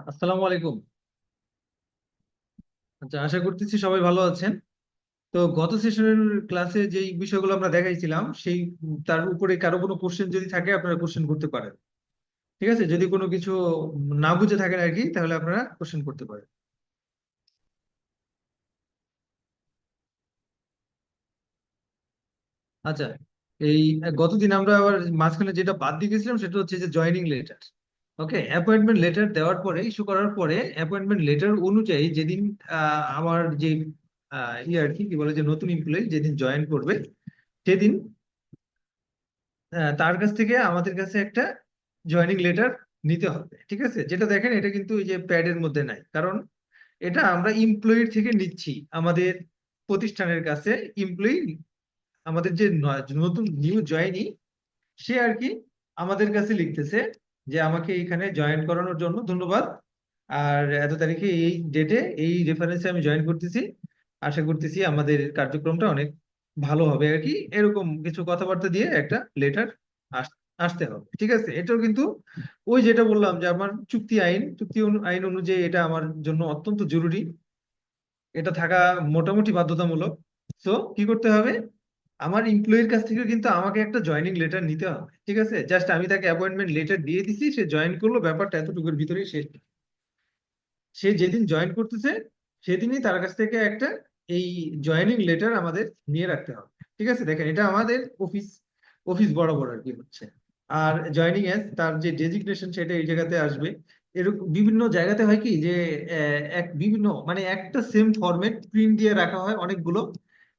আসসালামু আলাইকুম। আচ্ছা, আশা করতেছি সবাই ভালো আছেন। তো গত সেশনের ক্লাসে যেই বিষয়গুলো আমরা দেখাইছিলাম সেই তার উপরে কারো কোনো কোশ্চেন যদি থাকে আপনারা কোশ্চেন করতে পারেন। ঠিক আছে, যদি কোনো কিছু না বুঝে থাকেন আর কি, তাহলে আপনারা কোশ্চেন করতে পারেন। আচ্ছা, এই গতদিন আমরা আবার মাঝখানে যেটা বাদ দিয়ে গেছিলাম সেটা হচ্ছে যে জয়েনিং লেটার। ওকে, অ্যাপয়েন্টমেন্ট লেটার দেওয়ার পরে, ইস্যু করার পরে অ্যাপয়েন্টমেন্ট লেটার অনুযায়ী যেদিন আমার যে ইয়ে আর কি কি বলে যে নতুন এমপ্লয়ি যেদিন জয়েন করবে সেদিন তার কাছ থেকে আমাদের কাছে একটা জয়েনিং লেটার নিতে হবে। ঠিক আছে, যেটা দেখেন এটা কিন্তু ওই যে প্যাডের মধ্যে নাই, কারণ এটা আমরা এমপ্লয়ির থেকে নিচ্ছি আমাদের প্রতিষ্ঠানের কাছে। এমপ্লয়ি আমাদের যে নতুন নিউ জয়েনি, সে আর কি আমাদের কাছে লিখতেছে যে আমাকে এখানে জয়েন করানোর জন্য ধন্যবাদ, আর এত তারিখে এই ডেটে এই রেফারেন্সে আমি জয়েন করতেছি, আশা করতেছি আমাদের কার্যক্রমটা অনেক ভালো হবে আর কি, এরকম কিছু কথাবার্তা দিয়ে একটা লেটার আসতে হবে। ঠিক আছে, এটাও কিন্তু ওই যেটা বললাম যে আমার আইন অনুযায়ী এটা আমার জন্য অত্যন্ত জরুরি, এটা থাকা মোটামুটি বাধ্যতামূলক। তো কি করতে হবে, আমার এমপ্লয়ির কাছ থেকে কিন্তু আমাকে একটা জয়েনিং লেটার নিতে হবে। ঠিক আছে, জাস্ট আমি তাকে অ্যাপয়েন্টমেন্ট লেটার দিয়ে দিছি, সে জয়েন করলো, ব্যাপারটা এতটুকুর ভিতরেই শেষ। সে যেদিন জয়েন করতেছে সেদিনই তার কাছ থেকে একটা এই জয়েনিং লেটার আমাদের নিয়ে রাখতে হবে। ঠিক আছে, দেখেন এটা আমাদের অফিস অফিস বরাবর আর কি হচ্ছে। আর জয়েনিং এজ তার যে ডেজিগনেশন সেটা এই জায়গাতে আসবে। এরকম বিভিন্ন জায়গাতে হয় কি যে এক বিভিন্ন মানে একটা সেম ফরম্যাট প্রিন্ট দিয়ে রাখা হয় অনেকগুলো।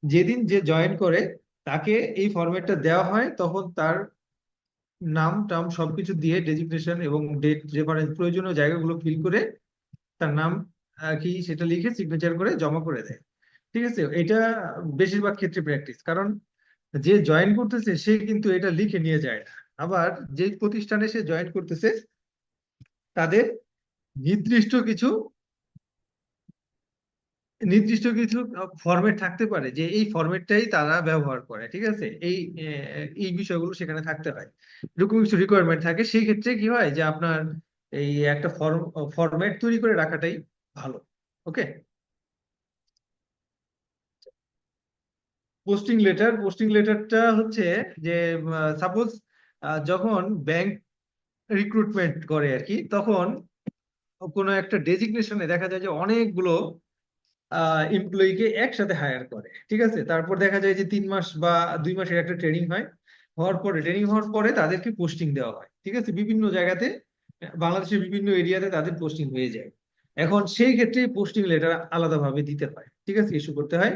যেদিন যে জয়েন করে তাকে এই ফরম্যাটটা দেওয়া হয়, তখন তার নাম টাম সবকিছু দিয়ে ডেজিগনেশন এবং ডেট রেফারেন্স প্রয়োজনীয় জায়গাগুলো ফিল করে তার নাম কি সেটা লিখে সিগনেচার করে জমা করে দেয়। ঠিক আছে, এটা বেশিরভাগ ক্ষেত্রে প্র্যাকটিস, কারণ যে জয়েন করতেছে সে কিন্তু এটা লিখে নিয়ে যায় না। আবার যে প্রতিষ্ঠানে সে জয়েন করতেছে তাদের নির্দিষ্ট কিছু নির্দিষ্ট কিছু ফরম্যাট থাকতে পারে, যে এই ফরম্যাটটাই তারা ব্যবহার করে। ঠিক আছে, এই বিষয়গুলো সেখানে থাকতে হয়, এরকম কিছু রিকোয়ারমেন্ট থাকে। সেই ক্ষেত্রে কি হয় যে আপনার এই একটা ফরম্যাট তৈরি করে রাখাটাই ভালো। ওকে, পোস্টিং লেটারটা হচ্ছে যে সাপোজ যখন ব্যাংক রিক্রুটমেন্ট করে আর কি, তখন কোনো একটা ডেজিগনেশনে দেখা যায় যে অনেকগুলো এমপ্লয়িকে একসাথে হায়ার করে। ঠিক আছে, তারপর দেখা যায় যে 3 মাস বা 2 মাসের একটা ট্রেনিং হওয়ার পরে তাদেরকে পোস্টিং দেওয়া হয়। ঠিক আছে, বিভিন্ন জায়গাতে বাংলাদেশের বিভিন্ন এরিয়াতে তাদের পোস্টিং হয়ে যায়। এখন সেই ক্ষেত্রে পোস্টিং লেটার আলাদাভাবে দিতে হয়। ঠিক আছে, ইস্যু করতে হয়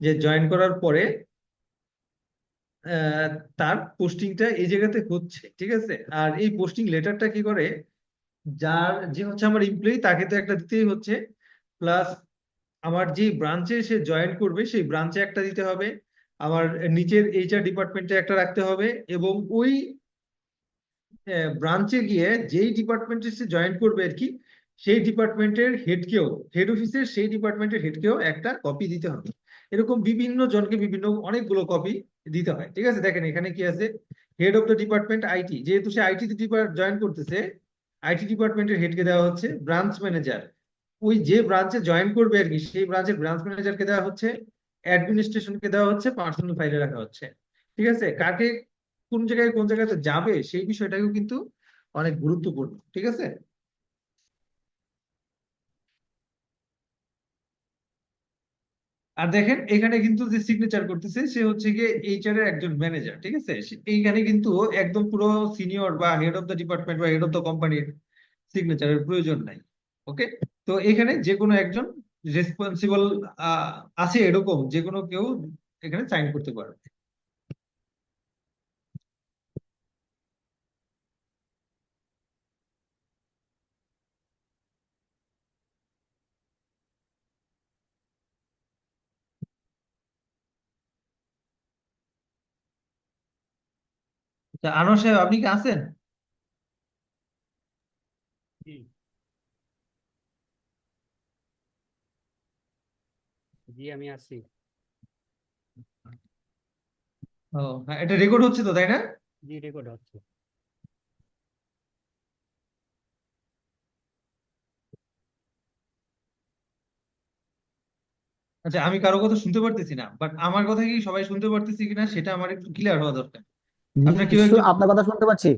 যে জয়েন করার পরে আহ, তার পোস্টিংটা এই জায়গাতে হচ্ছে। ঠিক আছে, আর এই পোস্টিং লেটারটা কি করে, যার যে হচ্ছে আমার এমপ্লয়ি তাকে তো একটা দিতেই হচ্ছে, প্লাস আমার যে ব্রাঞ্চে সে জয়েন করবে সেই ব্রাঞ্চে একটা দিতে হবে, আমার নিচের এইচআর ডিপার্টমেন্টে একটা রাখতে হবে, এবং ওই ব্রাঞ্চে গিয়ে যেই ডিপার্টমেন্টে সে জয়েন করবে আর কি, সেই ডিপার্টমেন্টের হেডকেও, হেড অফিসের সেই ডিপার্টমেন্টের হেডকেও একটা কপি দিতে হবে। এরকম বিভিন্ন জনকে বিভিন্ন অনেকগুলো কপি দিতে হয়। ঠিক আছে, দেখেন এখানে কি আছে, head of the department IT, যেহেতু সে আইটি জয়েন করতেছে, আইটি ডিপার্টমেন্টের হেডকে দেওয়া হচ্ছে ব্রাঞ্চ ম্যানেজার। ওই যে ব্রাঞ্চে জয়েন করবে আর কি সেই ব্রাঞ্চের ব্রাঞ্চ ম্যানেজারকে দেওয়া হচ্ছে, অ্যাডমিনিস্ট্রেশনকে দেওয়া হচ্ছে, পার্সোনাল ফাইলে রাখা হচ্ছে। ঠিক আছে, কাকে কোন জায়গাতে যাবে সেই বিষয়টাও কিন্তু অনেক গুরুত্বপূর্ণ। ঠিক আছে, আর দেখেন এখানে কিন্তু যে সিগনেচার করতেছে সে হচ্ছে গিয়ে এইচআর এর একজন ম্যানেজার। ঠিক আছে, এইখানে কিন্তু একদম পুরো সিনিয়র বা হেড অফ দ্য ডিপার্টমেন্ট বা হেড অফ দ্য কোম্পানির সিগনেচারের প্রয়োজন নাই। ওকে, তো এখানে যে কোনো একজন রেসপন্সিবল আছে, এরকম যে কোনো কেউ এখানে সাইন করতে পারবে। তা আনোয়ার সাহেব, আপনি কি আছেন? জি। জি, আমি আছি। ও হ্যাঁ, এটা রেকর্ড হচ্ছে তো, তাই না? জি, রেকর্ড হচ্ছে। আচ্ছা, আমি কারো কথা শুনতে পারতেছি না, বাট আমার কথা কি সবাই শুনতে পারতেছি কিনা সেটা আমার একটু ক্লিয়ার হওয়া দরকার। আপনার কেউ একজন, আপনার কথা শুনতে পাচ্ছি।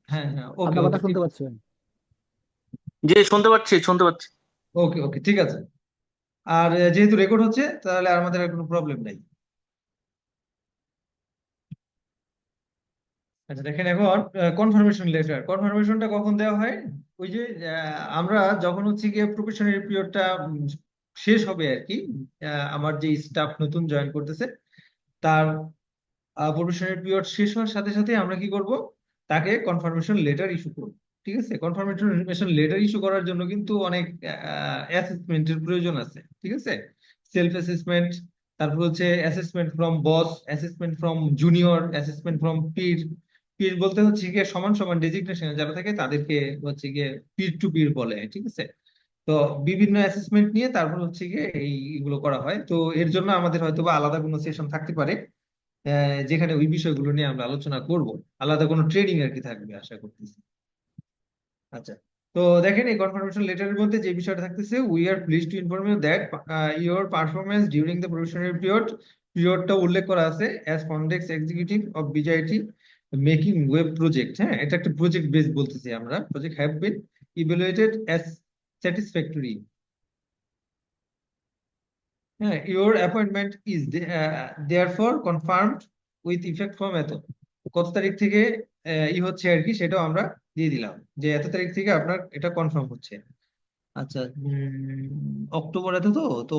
হ্যাঁ হ্যাঁ, ওকে আপনার কথা ওকে শুনতে পাচ্ছি। জি, শুনতে পাচ্ছি, শুনতে পাচ্ছি। ওকে ওকে ঠিক আছে। আর যেহেতু রেকর্ড হচ্ছে তাহলে আর আমাদের আর কোনো প্রবলেম নাই। আচ্ছা দেখেন, এখন কনফার্মেশন লেটার, কনফার্মেশনটা কখন দেওয়া হয়? ওই যে আমরা যখন হচ্ছে গিয়ে প্রফেশনাল পিরিয়ডটা শেষ হবে আর কি, আমার যে স্টাফ নতুন জয়েন করতেছে তার প্রফেশনাল পিরিয়ড শেষ হওয়ার সাথে সাথে আমরা কি করব, তাকে কনফার্মেশন লেটার ইস্যু করব। ঠিক আছে, কনফার্মেশন লেটার ইস্যু করার জন্য কিন্তু অনেক অ্যাসেসমেন্টের প্রয়োজন আছে। ঠিক আছে, সেলফ অ্যাসেসমেন্ট, তারপর হচ্ছে assessment from boss, assessment from junior, assessment from পির। পির বলতে হচ্ছে গিয়ে সমান সমান ডেজিগনেশন যারা থাকে তাদেরকে হচ্ছে গিয়ে পির টু পির বলে। ঠিক আছে, তো বিভিন্ন অ্যাসেসমেন্ট নিয়ে তারপর হচ্ছে গিয়ে এইগুলো করা হয়। তো এর জন্য আমাদের হয়তো বা আলাদা কোনো সেশন থাকতে পারে যেখানে ওই বিষয়গুলো নিয়ে আমরা আলোচনা করব। আলাদা কোনো ট্রেনিং আর কি থাকবে আশা করতেছি। আচ্ছা, তো দেখেন এই কনফার্মেশন লেটারের মধ্যে যে বিষয়টা থাকতেছে, we are pleased to inform you that your performance during the professional পিরিয়ডটা উল্লেখ করা আছে as content executive of BJIT making web project. হ্যাঁ, এটা একটা প্রজেক্ট বেস বলতেছি আমরা, project have been evaluated as satisfactory. হ্যাঁ, your appointment is therefore confirmed with effect from এত, কত তারিখ থেকে হচ্ছে আর কি, সেটাও আমরা দিয়ে দিলাম যে এত তারিখ থেকে আপনার এটা কনফার্ম হচ্ছে। আচ্ছা, অক্টোবর এত, তো তো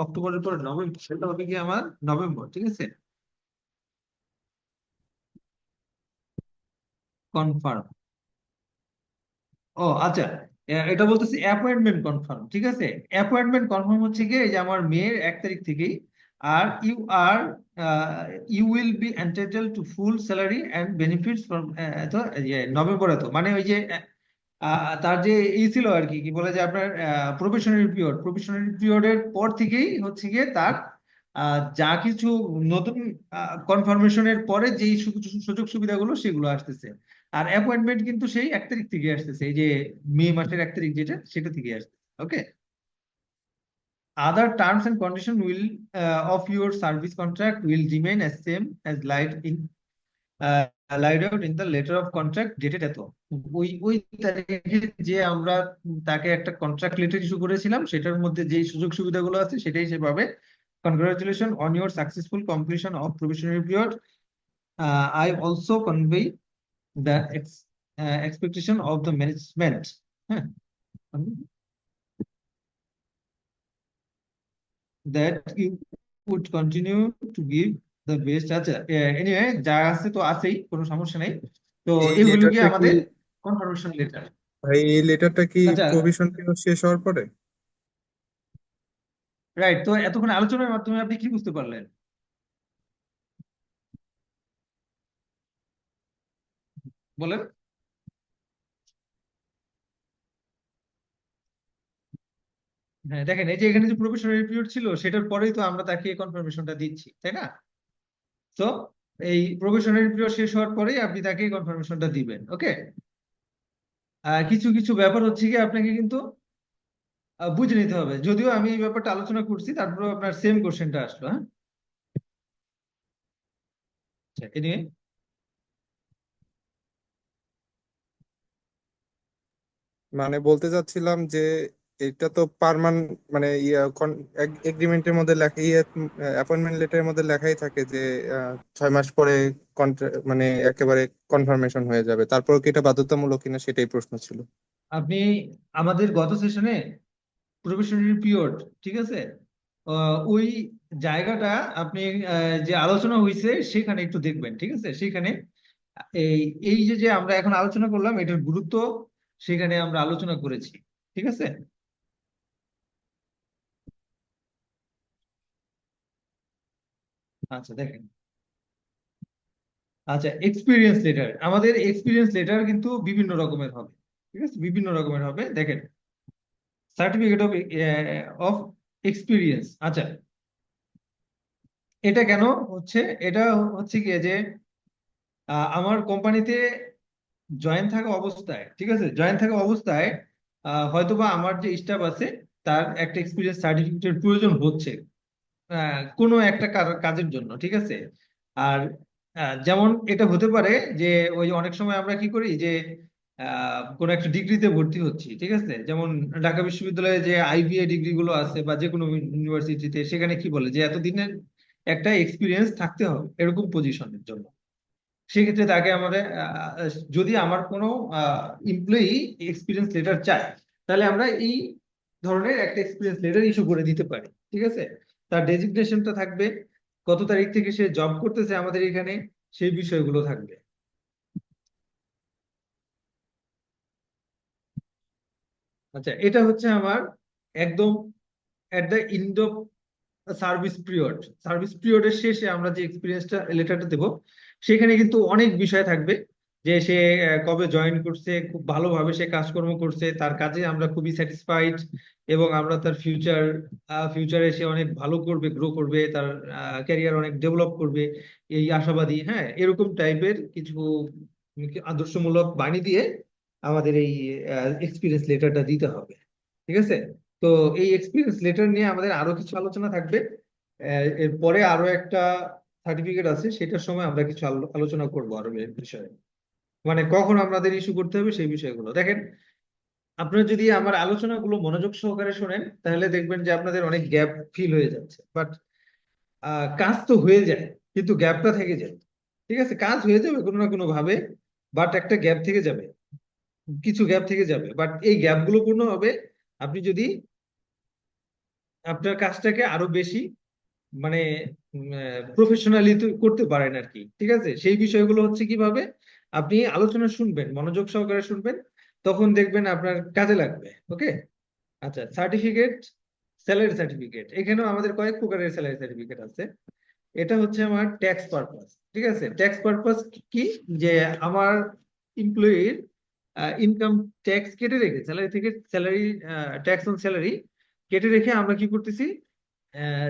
অক্টোবরের পর নভেম্বর, সেটা হবে কি আমার নভেম্বর। ঠিক আছে, কনফার্ম। ও আচ্ছা, এটা বলতেছি অ্যাপয়েন্টমেন্ট কনফার্ম। ঠিক আছে, অ্যাপয়েন্টমেন্ট কনফার্ম হচ্ছে কি এই যে আমার মেয়ের 1 তারিখ থেকেই। আর আর you will be entitled to full salary and benefits from তো নভেম্বরে, তো মানে ওই যে তার যে ছিল আর কি, কি বলে যে আপনার প্রফেশনারি পিরিয়ডের পর থেকেই হচ্ছে গিয়ে তার যা কিছু নতুন কনফার্মেশনের পরে যেই সুযোগ সুবিধাগুলো সেগুলো আসতেছে। আর অ্যাপয়েন্টমেন্ট কিন্তু সেই 1 তারিখ থেকে আসতেছে, এই যে মে মাসের 1 তারিখ যেটা, সেটা থেকে আসতেছে। ওকে, other terms and condition will of your service contract will remain as same as laid out in the letter of contract dated এত, ওই তারিখে যে আমরা তাকে একটা কন্ট্রাক্ট লেটার ইস্যু করেছিলাম সেটার মধ্যে যে সুযোগ সুবিধাগুলো আছে সেটাই সে পাবে। Congratulations on your successful completion of probationary period. I also convey the expectation of the management. হ্যাঁ, that you would continue to give the best. আচ্ছা, এনিওয়ে যা আছে তো আছেই, কোনো সমস্যা নেই। তো এই এই হলো গিয়ে লেটারটা কি আমাদের কনফার্মেশন লেটার। ভাই, এই লেটারটা কি আচ্ছা, প্রভিশন পিরিয়ড শেষ হওয়ার পরে? রাইট। তো এতক্ষণ আলোচনার মাধ্যমে আপনি কি বুঝতে পারলেন বলেন? হ্যাঁ দেখেন, এই যে এখানে যে প্রফেশনাল পিরিয়ড ছিল সেটার পরেই তো আমরা তাকে কনফার্মেশনটা দিচ্ছি, তাই না? তো এই প্রফেশনাল পিরিয়ড শেষ হওয়ার পরেই আপনি তাকে কনফার্মেশনটা দিবেন। ওকে, কিছু কিছু ব্যাপার হচ্ছে কি আপনাকে কিন্তু বুঝে নিতে হবে, যদিও আমি এই ব্যাপারটা আলোচনা করছি তারপরে আপনার সেম কোশ্চেনটা আসলো। হ্যাঁ, এনিওয়ে, মানে বলতে চাচ্ছিলাম যে এটা তো মানে এগ্রিমেন্টের মধ্যে লেখা, অ্যাপয়েন্টমেন্ট লেটারের মধ্যে লেখাই থাকে যে 6 মাস পরে মানে একেবারে কনফার্মেশন হয়ে যাবে। তারপর কি এটা বাধ্যতামূলক কিনা সেটাই প্রশ্ন ছিল। আপনি আমাদের গত সেশনে প্রফেশনাল পিরিয়ড, ঠিক আছে, ওই জায়গাটা আপনি যে আলোচনা হয়েছে সেখানে একটু দেখবেন। ঠিক আছে, সেখানে এই এই যে যে আমরা এখন আলোচনা করলাম এটার গুরুত্ব সেখানে আমরা আলোচনা করেছি। ঠিক আছে, আচ্ছা দেখেন, আচ্ছা এক্সপিরিয়েন্স লেটার, আমাদের এক্সপিরিয়েন্স লেটার কিন্তু বিভিন্ন রকমের হবে। ঠিক আছে, বিভিন্ন রকমের হবে। দেখেন, সার্টিফিকেট অফ এক্সপিরিয়েন্স। আচ্ছা, এটা কেন হচ্ছে? এটা হচ্ছে কি যে আমার কোম্পানিতে জয়েন থাকা অবস্থায়, ঠিক আছে, জয়েন থাকা অবস্থায় হয়তোবা আমার যে স্টাফ আছে তার একটা এক্সপিরিয়েন্স সার্টিফিকেটের প্রয়োজন হচ্ছে কোনো একটা কাজের জন্য, ঠিক আছে। আর যেমন এটা হতে পারে যে ওই অনেক সময় আমরা কি করি যে কোনো একটা ডিগ্রিতে ভর্তি হচ্ছি, ঠিক আছে। যেমন ঢাকা বিশ্ববিদ্যালয়ে যে আইবিএ ডিগ্রি গুলো আছে বা যে কোনো ইউনিভার্সিটিতে, সেখানে কি বলে যে এতদিনের একটা এক্সপিরিয়েন্স থাকতে হবে এরকম পজিশনের জন্য। সেক্ষেত্রে তাকে আমাদের যদি আমার কোনো এমপ্লয়ি এক্সপিরিয়েন্স লেটার চায়, তাহলে আমরা এই ধরনের একটা এক্সপিরিয়েন্স লেটার ইস্যু করে দিতে পারি, ঠিক আছে। তার ডেজিগনেশনটা থাকবে, কত তারিখ থেকে সে জব করতেছে আমাদের এখানে, সেই বিষয়গুলো থাকবে। আচ্ছা, এটা হচ্ছে আমার একদম at the end of service পিরিয়ডের শেষে আমরা যে এক্সপিরিয়েন্সটা লেটারটা দেবো, সেখানে কিন্তু অনেক বিষয় থাকবে। যে সে কবে জয়েন করছে, খুব ভালোভাবে সে কাজকর্ম করছে, তার কাজে আমরা খুবই স্যাটিসফাইড, এবং আমরা তার ফিউচারে সে অনেক ভালো করবে, গ্রো করবে, তার ক্যারিয়ার অনেক ডেভেলপ করবে, এই আশাবাদী, হ্যাঁ, এরকম টাইপের কিছু আদর্শমূলক বাণী দিয়ে আমাদের এই এক্সপিরিয়েন্স লেটারটা দিতে হবে, ঠিক আছে। তো এই এক্সপিরিয়েন্স লেটার নিয়ে আমাদের আরো কিছু আলোচনা থাকবে। এরপরে আরো একটা সার্টিফিকেট আছে, সেটার সময় আমরা কিছু আলোচনা করবো আরো এর বিষয়ে, মানে কখন আমাদের ইস্যু করতে হবে সেই বিষয়গুলো। দেখেন, আপনারা যদি আমার আলোচনাগুলো মনোযোগ সহকারে শোনেন, তাহলে দেখবেন যে আপনাদের অনেক গ্যাপ ফিল হয়ে যাচ্ছে। বাট কাজ তো হয়ে যায়, কিন্তু গ্যাপটা থেকে যায়, ঠিক আছে। কাজ হয়ে যাবে কোনো না কোনো ভাবে, বাট একটা গ্যাপ থেকে যাবে, কিছু গ্যাপ থেকে যাবে। বাট এই গ্যাপগুলো পূর্ণ হবে আপনি যদি আপনার কাজটাকে আরো বেশি, মানে প্রফেশনালি করতে পারেন আর কি, ঠিক আছে। সেই বিষয়গুলো হচ্ছে কিভাবে আপনি আলোচনা শুনবেন, মনোযোগ সহকারে শুনবেন, তখন দেখবেন আপনার কাজে লাগবে। ওকে। আচ্ছা, সার্টিফিকেট, স্যালারি সার্টিফিকেট, এখানেও আমাদের কয়েক প্রকারের স্যালারি সার্টিফিকেট আছে। এটা হচ্ছে আমার ট্যাক্স পারপাস, ঠিক আছে। ট্যাক্স পারপাস কি, যে আমার এমপ্লয়ির ইনকাম ট্যাক্স কেটে রেখে, স্যালারি থেকে স্যালারি, ট্যাক্স অন স্যালারি কেটে রেখে আমরা কি করতেছি,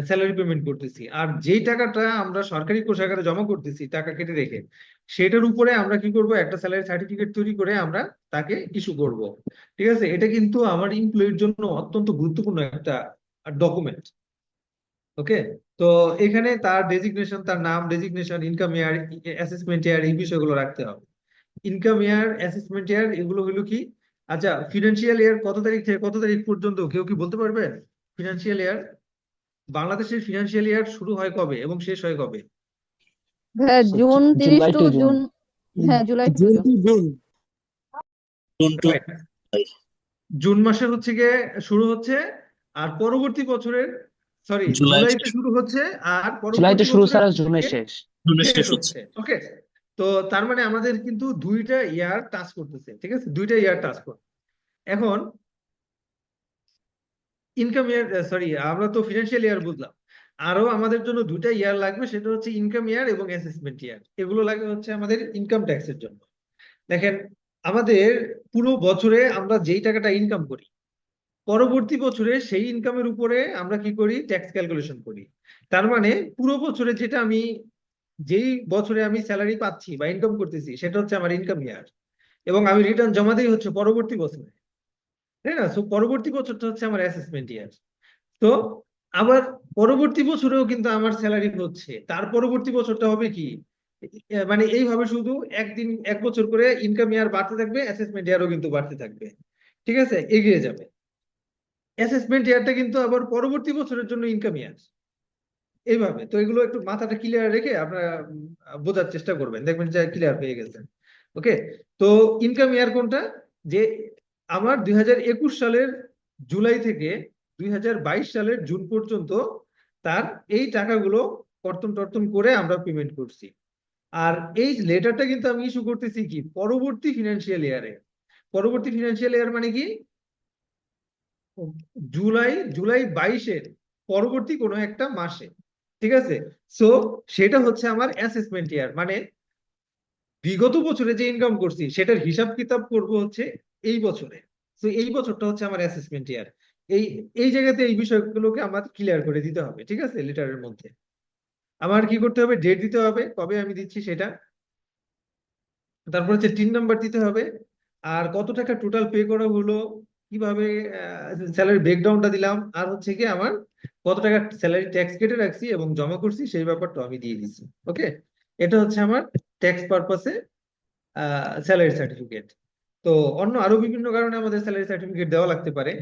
স্যালারি পেমেন্ট করতেছি। আর যেই টাকাটা আমরা সরকারি কোষাগারে জমা করতেছি টাকা কেটে রেখে, সেটার উপরে আমরা কি করব, একটা স্যালারি সার্টিফিকেট তৈরি করে আমরা তাকে ইস্যু করব, ঠিক আছে। এটা কিন্তু আমার এমপ্লয়ির জন্য অত্যন্ত গুরুত্বপূর্ণ একটা ডকুমেন্ট। ওকে। তো এখানে তার ডেজিগনেশন, তার নাম, ডেজিগনেশন, ইনকাম ইয়ার, অ্যাসেসমেন্ট ইয়ার, এই বিষয়গুলো রাখতে হবে। ইনকাম ইয়ার, অ্যাসেসমেন্ট ইয়ার, এগুলো হলো কি। আচ্ছা, ফিনান্সিয়াল ইয়ার কত তারিখ থেকে কত তারিখ পর্যন্ত কেউ কি বলতে পারবেন? ফিনান্সিয়াল ইয়ার, বাংলাদেশের ফিনান্সিয়াল ইয়ার শুরু হয় কবে এবং শেষ হয় কবে? হ্যাঁ, June 30 July to to June June. হ্যাঁ, July to June June. To June June to Right. জুন মাসে হচ্ছে গিয়ে শুরু হচ্ছে, আর পরবর্তী বছরের, সরি, জুলাই জুলাইতে শুরু হচ্ছে, আর জুলাইতে পরবর্তী শুরু বছরের ছাড়া জুন জুনে থেকে শেষ। জুনে শেষ শেষ হচ্ছে। হচ্ছে। ওকে। তো তার মানে আমাদের কিন্তু দুইটা ইয়ার টাচ করতেছে, ঠিক আছে, দুইটা ইয়ার টাচ করছে। এখন ইনকাম ইয়ার, সরি, আমরা তো ফিনান্সিয়াল ইয়ার বুঝলাম, আরো আমাদের জন্য দুইটা ইয়ার লাগবে, সেটা হচ্ছে ইনকাম ইয়ার এবং অ্যাসেসমেন্ট ইয়ার। এগুলো লাগবে হচ্ছে আমাদের ইনকাম ট্যাক্সের জন্য। দেখেন, আমাদের পুরো বছরে আমরা যেই টাকাটা ইনকাম করি, পরবর্তী বছরে সেই ইনকামের উপরে আমরা কি করি, ট্যাক্স ক্যালকুলেশন করি। তার মানে পুরো বছরে যেটা আমি, যেই বছরে আমি স্যালারি পাচ্ছি বা ইনকাম করতেছি, সেটা হচ্ছে আমার ইনকাম ইয়ার, এবং আমি রিটার্ন জমা দিই হচ্ছে পরবর্তী বছরে, তাই না? সো পরবর্তী বছরটা হচ্ছে আমার অ্যাসেসমেন্ট ইয়ার। তো আবার পরবর্তী বছরেও কিন্তু আমার স্যালারি হচ্ছে, তার পরবর্তী বছরটা হবে কি, মানে এইভাবে শুধু একদিন এক বছর করে ইনকাম ইয়ার বাড়তে থাকবে, অ্যাসেসমেন্ট ইয়ারও কিন্তু বাড়তে থাকবে, ঠিক আছে, এগিয়ে যাবে। অ্যাসেসমেন্ট ইয়ারটা কিন্তু আবার পরবর্তী বছরের জন্য ইনকাম ইয়ার, এইভাবে। তো এগুলো একটু মাথাটা ক্লিয়ার রেখে আপনারা বোঝার চেষ্টা করবেন, দেখবেন যে ক্লিয়ার হয়ে গেছে। ওকে। তো ইনকাম ইয়ার কোনটা, যে আমার 2021 সালের জুলাই থেকে 2022 সালের জুন পর্যন্ত তার এই টাকাগুলো কর্তন টর্তন করে আমরা পেমেন্ট করছি। আর এই লেটারটা কিন্তু আমি ইস্যু করতেছি কি, পরবর্তী ফিনান্সিয়াল ইয়ারে। পরবর্তী ফিনান্সিয়াল ইয়ার মানে কি, জুলাই জুলাই 22-এর পরবর্তী কোনো একটা মাসে, ঠিক আছে। সো সেটা হচ্ছে আমার অ্যাসেসমেন্ট ইয়ার, মানে বিগত বছরে যে ইনকাম করছি সেটার হিসাব কিতাব করব হচ্ছে এই বছরে। তো এই বছরটা হচ্ছে আমার অ্যাসেসমেন্ট ইয়ার। এই এই জায়গাতে এই বিষয়গুলোকে আমার ক্লিয়ার করে দিতে হবে, ঠিক আছে। লেটারের মধ্যে আমার কি করতে হবে, ডেট দিতে হবে কবে আমি দিচ্ছি সেটা, তারপর হচ্ছে টিন নাম্বার দিতে হবে, আর কত টাকা টোটাল পে করা হলো, কিভাবে স্যালারি ব্রেকডাউনটা দিলাম, আর হচ্ছে কি আমার কত টাকা স্যালারি ট্যাক্স কেটে রাখছি এবং জমা করছি সেই ব্যাপারটা আমি দিয়ে দিচ্ছি। ওকে, এটা হচ্ছে আমার ট্যাক্স পারপাসে স্যালারি সার্টিফিকেট। তো অন্য আরো বিভিন্ন কারণে আমাদের স্যালারি সার্টিফিকেট দেওয়া লাগতে পারে।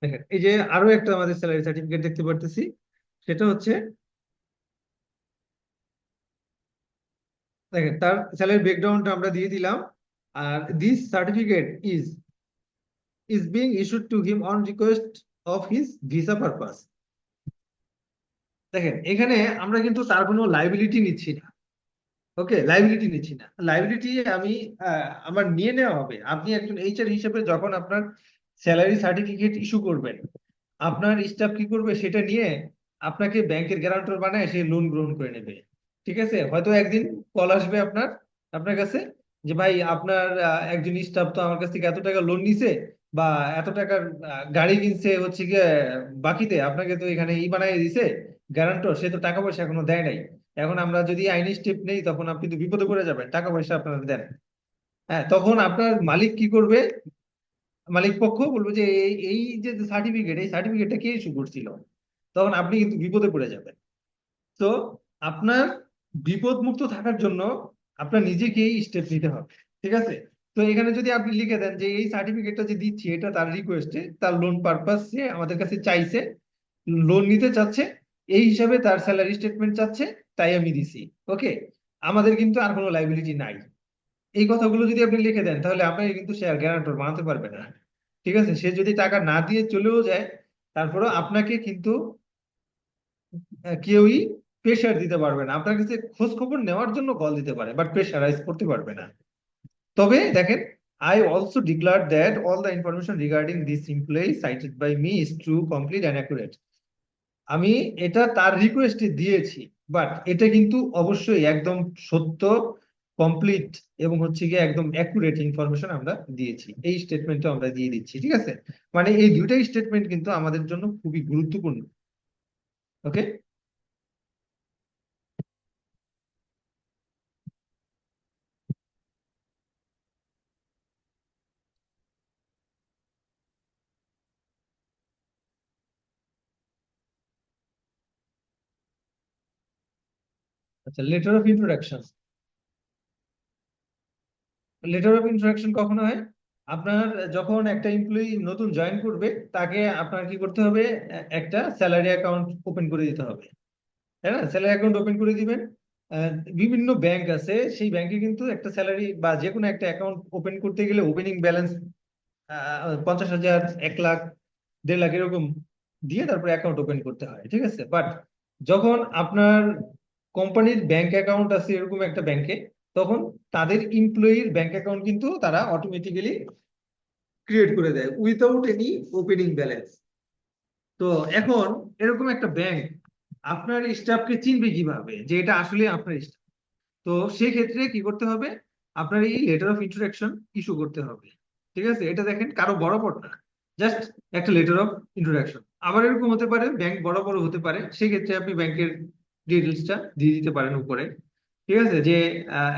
দেখেন এই যে আরো একটা আমাদের স্যালারি সার্টিফিকেট দেখতে পারতেছি, সেটা হচ্ছে দেখেন তার স্যালারি ব্রেকডাউনটা আমরা দিয়ে দিলাম। আর this certificate is being issued to him on request of his visa purpose. দেখেন এখানে আমরা কিন্তু তার কোনো লাইবিলিটি নিচ্ছি না। ওকে, লাইবিলিটি নিচ্ছি না, লাইবিলিটি আমি আমার নিয়ে নেওয়া হবে। আপনি একজন এইচআর হিসেবে যখন আপনার স্যালারি সার্টিফিকেট ইস্যু করবেন, আপনার স্টাফ কি করবে সেটা নিয়ে আপনাকে ব্যাংকের গ্যারান্টর বানায় সে লোন গ্রহণ করে নেবে। ঠিক আছে, হয়তো একদিন কল আসবে আপনার কাছে যে ভাই আপনার একজন স্টাফ তো আমার কাছ থেকে এত টাকা লোন নিছে বা এত টাকার গাড়ি কিনছে হচ্ছে গিয়ে বাকিতে, আপনাকে তো এখানে বানাই দিছে গ্যারান্টর, সে তো টাকা পয়সা এখনো দেয় নাই। এখন আমরা যদি আইনি স্টেপ নেই তখন আপনি তো বিপদে পড়ে যাবেন, টাকা পয়সা আপনারা দেন। হ্যাঁ, তখন আপনার মালিক কি করবে? মালিক পক্ষ বলবে যে এই এই যে সার্টিফিকেট, এই সার্টিফিকেটটা কে ইস্যু করছিল, তখন আপনি কিন্তু বিপদে পড়ে যাবেন। তো আপনার বিপদ মুক্ত থাকার জন্য আপনার নিজেকেই স্টেপ নিতে হবে। ঠিক আছে, তো এখানে যদি আপনি লিখে দেন যে এই সার্টিফিকেটটা যে দিচ্ছি এটা তার রিকোয়েস্টে, তার লোন পারপাসে আমাদের কাছে চাইছে, লোন নিতে চাচ্ছে, এই হিসাবে তার স্যালারি স্টেটমেন্ট চাচ্ছে, তাই আমি দিছি। ওকে, আমাদের কিন্তু আর কোনো লাইবিলিটি নাই। এই কথাগুলো যদি আপনি লিখে দেন তাহলে আপনাকে কিন্তু সে আর গ্যারান্টর বানাতে পারবে না। ঠিক আছে, সে যদি টাকা না দিয়ে চলেও যায় তারপরেও আপনাকে কিন্তু কেউই প্রেশার দিতে পারবে না, আপনার কাছে খোঁজ খবর নেওয়ার জন্য কল দিতে পারে বাট প্রেশারাইজ করতে পারবে না। তবে দেখেন, I also declared that all the information regarding this employee cited by me is true, complete and accurate. আমি এটা তার রিকোয়েস্টে দিয়েছি, বাট এটা কিন্তু অবশ্যই একদম সত্য, কমপ্লিট এবং হচ্ছে গিয়ে একদম অ্যাকুরেট ইনফরমেশন আমরা দিয়েছি, এই স্টেটমেন্টটা আমরা দিয়ে দিচ্ছি। ঠিক আছে, মানে এই দুইটাই স্টেটমেন্ট কিন্তু আমাদের জন্য খুবই গুরুত্বপূর্ণ। ওকে, আচ্ছা, letter of introduction. Letter of introduction কখন হয়? আপনার যখন একটা এমপ্লয়ি নতুন জয়েন করবে তাকে আপনার কি করতে হবে? একটা স্যালারি অ্যাকাউন্ট ওপেন করে দিতে হবে, তাই না? স্যালারি অ্যাকাউন্ট ওপেন করে দিবেন। আহ, বিভিন্ন ব্যাংক আছে, সেই ব্যাংকে কিন্তু একটা স্যালারি বা যে কোনো একটা অ্যাকাউন্ট ওপেন করতে গেলে ওপেনিং ব্যালেন্স 50,000, 1 লাখ, 1.5 লাখ এরকম দিয়ে তারপরে অ্যাকাউন্ট ওপেন করতে হয়। ঠিক আছে, বাট যখন আপনার কোম্পানির ব্যাংক অ্যাকাউন্ট আছে এরকম একটা ব্যাংকে, তখন তাদের এমপ্লয়ির ব্যাংক অ্যাকাউন্ট কিন্তু তারা অটোমেটিক্যালি ক্রিয়েট করে দেয় উইথাউট এনি ওপেনিং ব্যালেন্স। তো এখন এরকম একটা ব্যাংক আপনার স্টাফকে চিনবে কিভাবে যে এটা আসলে আপনার স্টাফ? তো সেক্ষেত্রে কি করতে হবে? আপনার এই লেটার অফ ইন্ট্রোডাকশন ইস্যু করতে হবে। ঠিক আছে, এটা দেখেন কারো বরাবর না, জাস্ট একটা লেটার অফ ইন্ট্রোডাকশন। আবার এরকম হতে পারে ব্যাংক বড় বড় হতে পারে, সেক্ষেত্রে আপনি ব্যাংকের ডিটেলসটা দিয়ে দিতে পারেন উপরে। ঠিক আছে, যে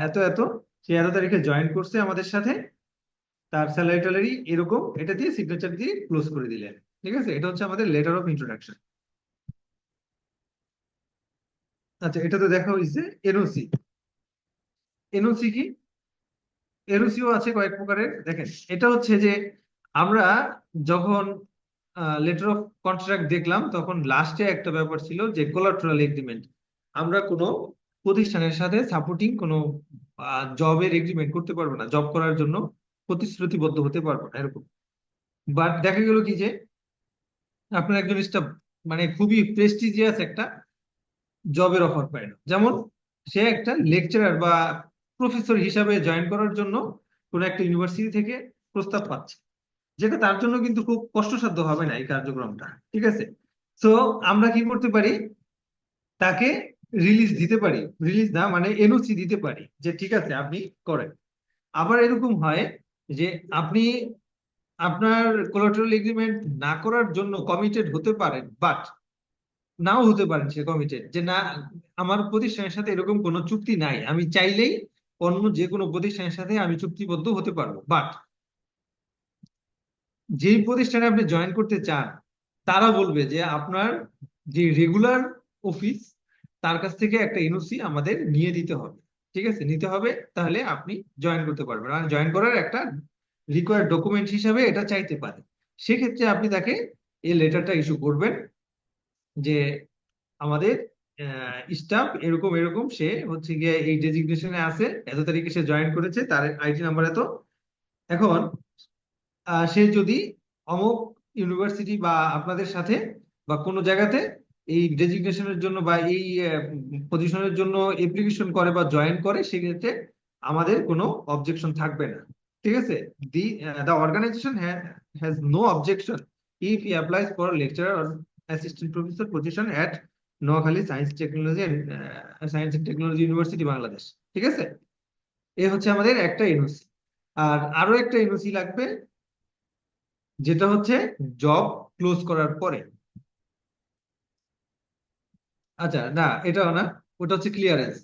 এত এত সে এত তারিখে জয়েন করছে আমাদের সাথে, তার স্যালারি ট্যালারি এরকম, এটা দিয়ে সিগনেচার দিয়ে ক্লোজ করে দিলেন। ঠিক আছে, এটা হচ্ছে আমাদের লেটার অফ ইন্ট্রোডাকশন। আচ্ছা, এটা তো দেখা হয়েছে। এনওসি। এনওসি কি? এনওসিও আছে কয়েক প্রকারের। দেখেন এটা হচ্ছে যে আমরা যখন লেটার অফ কন্ট্রাক্ট দেখলাম তখন লাস্টে একটা ব্যাপার ছিল যে কোলাট্রাল এগ্রিমেন্ট। আমরা কোনো প্রতিষ্ঠানের সাথে সাপোর্টিং কোনো জবের এগ্রিমেন্ট করতে পারবো না, জব করার জন্য প্রতিশ্রুতিবদ্ধ হতে পারবো না এরকম। বাট দেখা গেল কি যে আপনার একজন স্টাফ মানে খুবই প্রেস্টিজিয়াস একটা জবের অফার পাইল, যেমন সে একটা লেকচারার বা প্রফেসর হিসাবে জয়েন করার জন্য কোনো একটা ইউনিভার্সিটি থেকে প্রস্তাব পাচ্ছে, যেটা তার জন্য কিন্তু খুব কষ্টসাধ্য হবে না এই কার্যক্রমটা। ঠিক আছে, তো আমরা কি করতে পারি? তাকে রিলিজ দিতে পারি, রিলিজ না মানে এনওসি দিতে পারি যে ঠিক আছে আপনি করেন। আবার এরকম হয় যে আপনি আপনার কোলাটারাল এগ্রিমেন্ট না করার জন্য কমিটেড হতে পারেন, বাট নাও হতে পারেন সে কমিটেড, যে না আমার প্রতিষ্ঠানের সাথে এরকম কোনো চুক্তি নাই, আমি চাইলেই অন্য যে কোনো প্রতিষ্ঠানের সাথে আমি চুক্তিবদ্ধ হতে পারবো, বাট যেই প্রতিষ্ঠানে আপনি জয়েন করতে চান তারা বলবে যে আপনার যে রেগুলার অফিস তার কাছ থেকে একটা এনওসি আমাদের নিয়ে দিতে হবে। ঠিক আছে, নিতে হবে, তাহলে আপনি জয়েন করতে পারবেন। আর জয়েন করার একটা রিকোয়ার্ড ডকুমেন্ট হিসাবে এটা চাইতে পারে। সেক্ষেত্রে আপনি তাকে এই লেটারটা ইস্যু করবেন যে আমাদের স্টাফ এরকম এরকম, সে হচ্ছে গিয়ে এই ডেজিগনেশনে আছে, এত তারিখে সে জয়েন করেছে, তার আইডি নাম্বার এত। এখন সে যদি অমুক ইউনিভার্সিটি বা আপনাদের সাথে বা কোনো জায়গাতে এই ডেজিগনেশনের জন্য বা এই পজিশনের জন্য অ্যাপ্লিকেশন করে বা জয়েন করে, সেক্ষেত্রে আমাদের কোনো অবজেকশন থাকবে না। ঠিক আছে, the organisation has no objection if he applies for lecturer or assistant professor position at Noakhali science and technology university Bangladesh. ঠিক আছে, এ হচ্ছে আমাদের একটা এনওসি। আর আরো একটা এনওসি লাগবে, যেটা হচ্ছে জব ক্লোজ করার পরে। আচ্ছা না, এটাও না, ওটা হচ্ছে ক্লিয়ারেন্স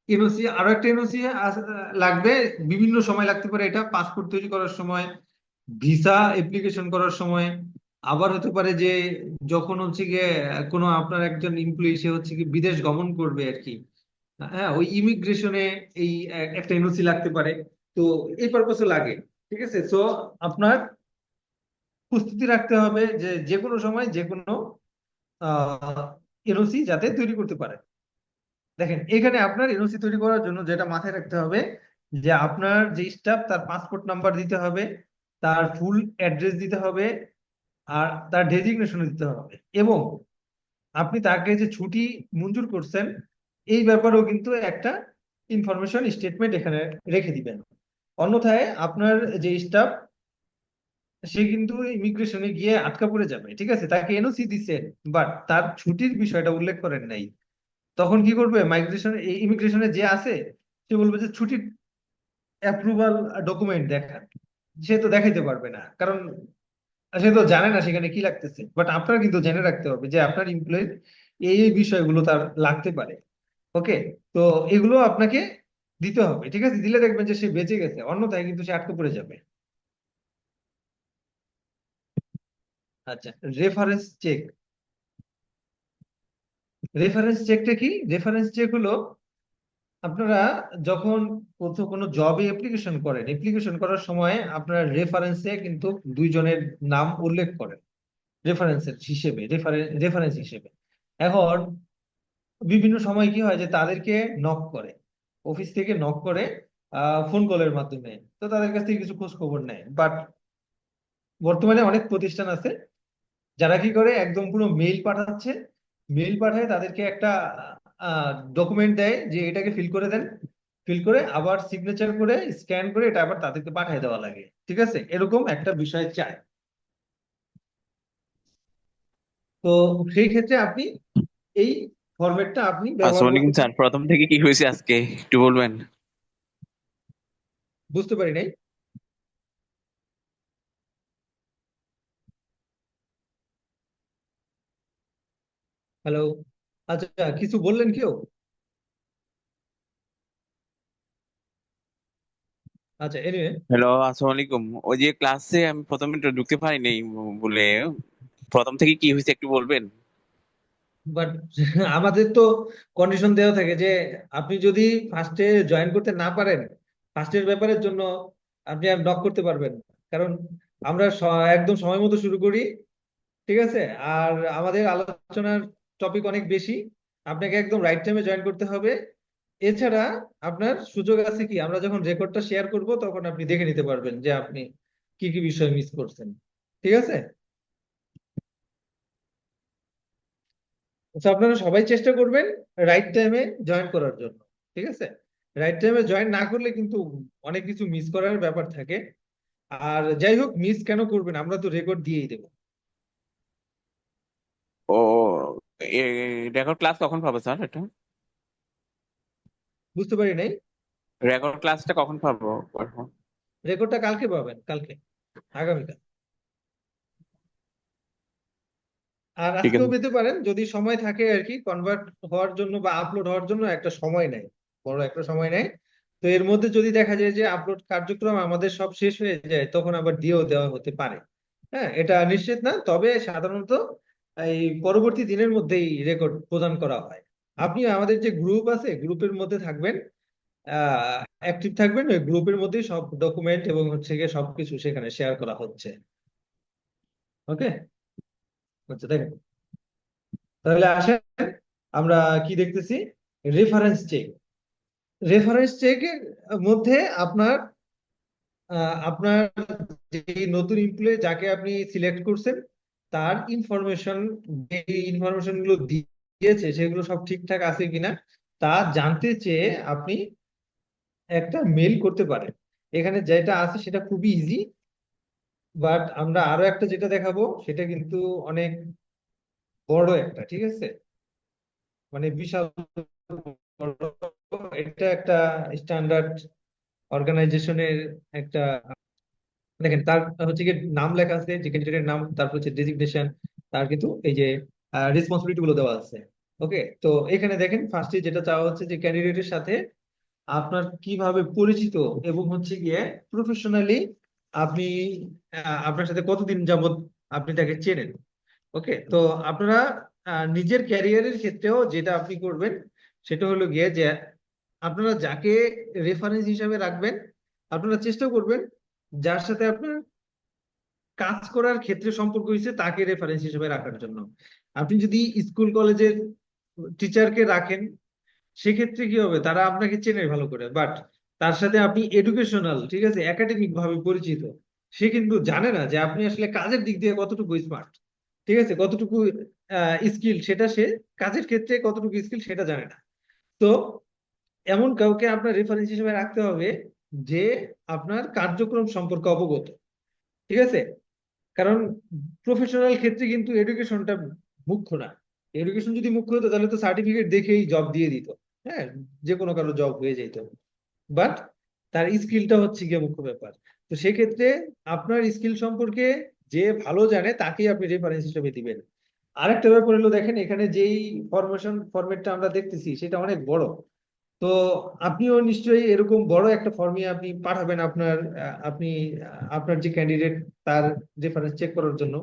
এনওসি। আরো একটা এনওসি লাগবে, বিভিন্ন সময় লাগতে পারে এটা, পাসপোর্ট তৈরি করার সময়, ভিসা অ্যাপ্লিকেশন করার সময়, আবার হতে পারে যে যখন হচ্ছে গিয়ে কোনো আপনার একজন এমপ্লয়ি সে হচ্ছে কি বিদেশ গমন করবে আর কি, হ্যাঁ, ওই ইমিগ্রেশনে এই একটা এনওসি লাগতে পারে। তো এই পারপাসে লাগে। ঠিক আছে, তো আপনার প্রস্তুতি রাখতে হবে যে যে কোনো সময় যে কোনো এনওসি যাতে তৈরি করতে পারে। দেখেন, এখানে আপনার এনওসি তৈরি করার জন্য যেটা মাথায় রাখতে হবে, যে আপনার যে স্টাফ তার পাসপোর্ট নাম্বার দিতে হবে, তার ফুল অ্যাড্রেস দিতে হবে, আর তার ডেজিগনেশন দিতে হবে, এবং আপনি তাকে যে ছুটি মঞ্জুর করছেন এই ব্যাপারেও কিন্তু একটা ইনফরমেশন স্টেটমেন্ট এখানে রেখে দিবেন। অন্যথায় আপনার যে স্টাফ সে কিন্তু ইমিগ্রেশনে গিয়ে আটকা পড়ে যাবে। ঠিক আছে, তাকে এনওসি দিচ্ছেন বাট তার ছুটির বিষয়টা উল্লেখ করেন নাই, তখন কি করবে, মাইগ্রেশন ইমিগ্রেশনে যে আছে সে বলবে যে ছুটির অ্যাপ্রুভাল ডকুমেন্ট দেখান। সে তো দেখাইতে পারবে না, কারণ সে তো জানে না সেখানে কি লাগতেছে। বাট আপনার কিন্তু জেনে রাখতে হবে যে আপনার এমপ্লয়ের এই এই বিষয়গুলো তার লাগতে পারে। ওকে, তো এগুলো আপনাকে দিতে হবে। ঠিক আছে, দিলে দেখবেন যে সে বেঁচে গেছে, অন্যথায় কিন্তু সে আটকে পড়ে যাবে। আচ্ছা, রেফারেন্স চেক। রেফারেন্স চেকটা কি? রেফারেন্স চেক হলো আপনারা যখন কোথাও কোনো জবে অ্যাপ্লিকেশন করেন, অ্যাপ্লিকেশন করার সময় আপনার রেফারেন্সে কিন্তু দুইজনের নাম উল্লেখ করেন রেফারেন্সের হিসেবে, রেফারেন্স হিসেবে। এখন বিভিন্ন সময় কি হয় যে তাদেরকে নক করে, অফিস থেকে নক করে ফোন কলের মাধ্যমে, তো তাদের কাছ থেকে কিছু খোঁজ খবর নেয়। বাট বর্তমানে অনেক প্রতিষ্ঠান আছে যারা কি করে, একদম পুরো মেইল পাঠাচ্ছে, মেইল পাঠায় তাদেরকে একটা ডকুমেন্ট দেয় যে এটাকে ফিল করে দেন, ফিল করে আবার সিগনেচার করে স্ক্যান করে এটা আবার তাদেরকে পাঠিয়ে দেওয়া লাগে। ঠিক আছে, এরকম একটা বিষয় চায়। তো সেই ক্ষেত্রে আপনি এই ফরম্যাটটা আপনি ব্যবহার আসসালামু করতে আলাইকুম স্যার, পারেন। প্রথম থেকে কি হয়েছে আজকে একটু বলবেন? বুঝতে পারি নাই। হ্যালো, আচ্ছা, কিছু বললেন কেউ? আচ্ছা, এনিওয়ে, হ্যালো, আসসালামু আলাইকুম। ওই যে ক্লাসে আমি প্রথমে একটু ঢুকতে পারিনি বলে, প্রথম থেকে কি হয়েছে একটু বলবেন? বাট আমাদের তো কন্ডিশন দেওয়া থাকে যে আপনি যদি ফার্স্টে জয়েন করতে না পারেন, ফার্স্টের ব্যাপারের জন্য আপনি আর নক করতে পারবেন না। কারণ আমরা একদম সময় মতো শুরু করি। ঠিক আছে, আর আমাদের আলোচনার টপিক অনেক বেশি, আপনাকে একদম রাইট টাইমে জয়েন করতে হবে। এছাড়া আপনার সুযোগ আছে কি, আমরা যখন রেকর্ডটা শেয়ার করব তখন আপনি দেখে নিতে পারবেন যে আপনি কি কি বিষয় মিস করছেন। ঠিক আছে, তো আপনারা সবাই চেষ্টা করবেন রাইট টাইমে জয়েন করার জন্য। ঠিক আছে, রাইট টাইমে জয়েন না করলে কিন্তু অনেক কিছু মিস করার ব্যাপার থাকে। আর যাই হোক, মিস কেন করবেন, আমরা তো রেকর্ড দিয়েই দেবো। ও, রেকর্ড ক্লাস কখন পাবো স্যার এটা? বুঝতে পারি নাই। রেকর্ড ক্লাসটা কখন পাবো? রেকর্ডটা কালকে পাবেন, কালকে, আগামীকাল। আর ঠিক আজকেও আছে। পেতে পারেন যদি সময় থাকে আর কি, কনভার্ট হওয়ার জন্য বা আপলোড হওয়ার জন্য একটা সময় নেয়, বড় একটা সময় নেয়। তো এর মধ্যে যদি দেখা যায় যে আপলোড কার্যক্রম আমাদের সব শেষ হয়ে যায়, তখন আবার দিয়েও দেওয়া হতে পারে। হ্যাঁ, এটা নিশ্চিত না, তবে সাধারণত এই পরবর্তী দিনের মধ্যেই রেকর্ড প্রদান করা হয়। আপনি আমাদের যে গ্রুপ আছে, গ্রুপের মধ্যে থাকবেন, অ্যাক্টিভ থাকবেন, ওই গ্রুপের মধ্যেই সব ডকুমেন্ট এবং হচ্ছে গিয়ে সবকিছু সেখানে শেয়ার করা হচ্ছে। ওকে, আচ্ছা দেখেন, তাহলে আসেন আমরা কি দেখতেছি, রেফারেন্স চেক। রেফারেন্স চেকের মধ্যে আপনার আপনার যে নতুন এমপ্লয়ি যাকে আপনি সিলেক্ট করছেন, তার ইনফরমেশন, যে ইনফরমেশন গুলো দিয়েছে সেগুলো সব ঠিকঠাক আছে কিনা তা জানতে চেয়ে আপনি একটা মেল করতে পারেন। এখানে যেটা আছে সেটা খুবই ইজি, বাট আমরা আরো একটা যেটা দেখাবো সেটা কিন্তু অনেক বড় একটা, ঠিক আছে, মানে বিশাল বড়। এটা একটা স্ট্যান্ডার্ড অর্গানাইজেশনের একটা, দেখেন তার হচ্ছে কি নাম লেখা আছে, যে ক্যান্ডিডেটের নাম, তারপর হচ্ছে ডেজিগনেশন, তার কিন্তু এই যে রেসপন্সিবিলিটি গুলো দেওয়া আছে। ওকে, তো এখানে দেখেন ফার্স্টে যেটা চাওয়া হচ্ছে যে ক্যান্ডিডেটের সাথে আপনার কিভাবে পরিচিত এবং হচ্ছে গিয়ে প্রফেশনালি আপনি আপনার সাথে কতদিন যাবত আপনি তাকে চেনেন। ওকে, তো আপনারা নিজের ক্যারিয়ারের ক্ষেত্রেও যেটা আপনি করবেন সেটা হলো গিয়ে যে আপনারা যাকে রেফারেন্স হিসাবে রাখবেন, আপনারা চেষ্টা করবেন যার সাথে আপনার কাজ করার ক্ষেত্রে সম্পর্ক হয়েছে তাকে রেফারেন্স হিসেবে রাখার জন্য। আপনি যদি স্কুল কলেজের টিচারকে রাখেন, সেক্ষেত্রে কি হবে, তারা আপনাকে চেনে ভালো করে, বাট তার সাথে আপনি এডুকেশনাল, ঠিক আছে, একাডেমিক ভাবে পরিচিত, সে কিন্তু জানে না যে আপনি আসলে কাজের দিক দিয়ে কতটুকু স্মার্ট, ঠিক আছে, কতটুকু স্কিল, সেটা সে কাজের ক্ষেত্রে কতটুকু স্কিল সেটা জানে না। তো এমন কাউকে আপনার রেফারেন্স হিসেবে রাখতে হবে যে আপনার কার্যক্রম সম্পর্কে অবগত, ঠিক আছে। কারণ প্রফেশনাল ক্ষেত্রে কিন্তু এডুকেশনটা মুখ্য না। এডুকেশন যদি মুখ্য হতো তাহলে তো সার্টিফিকেট দেখেই জব দিয়ে দিত, হ্যাঁ, যে কোনো কারো জব হয়ে যেত, বাট তার স্কিলটা হচ্ছে গিয়ে মুখ্য ব্যাপার। তো সেক্ষেত্রে আপনার স্কিল সম্পর্কে যে ভালো জানে তাকেই আপনি রেফারেন্স হিসেবে দিবেন। আরেকটা ব্যাপার হলো, দেখেন এখানে যেই ফরম্যাটটা আমরা দেখতেছি সেটা অনেক বড়। তো আপনিও নিশ্চয়ই এরকম বড় একটা ফর্মে আপনি পাঠাবেন আপনার আপনি আপনার যে ক্যান্ডিডেট তার রেফারেন্স চেক করার জন্য।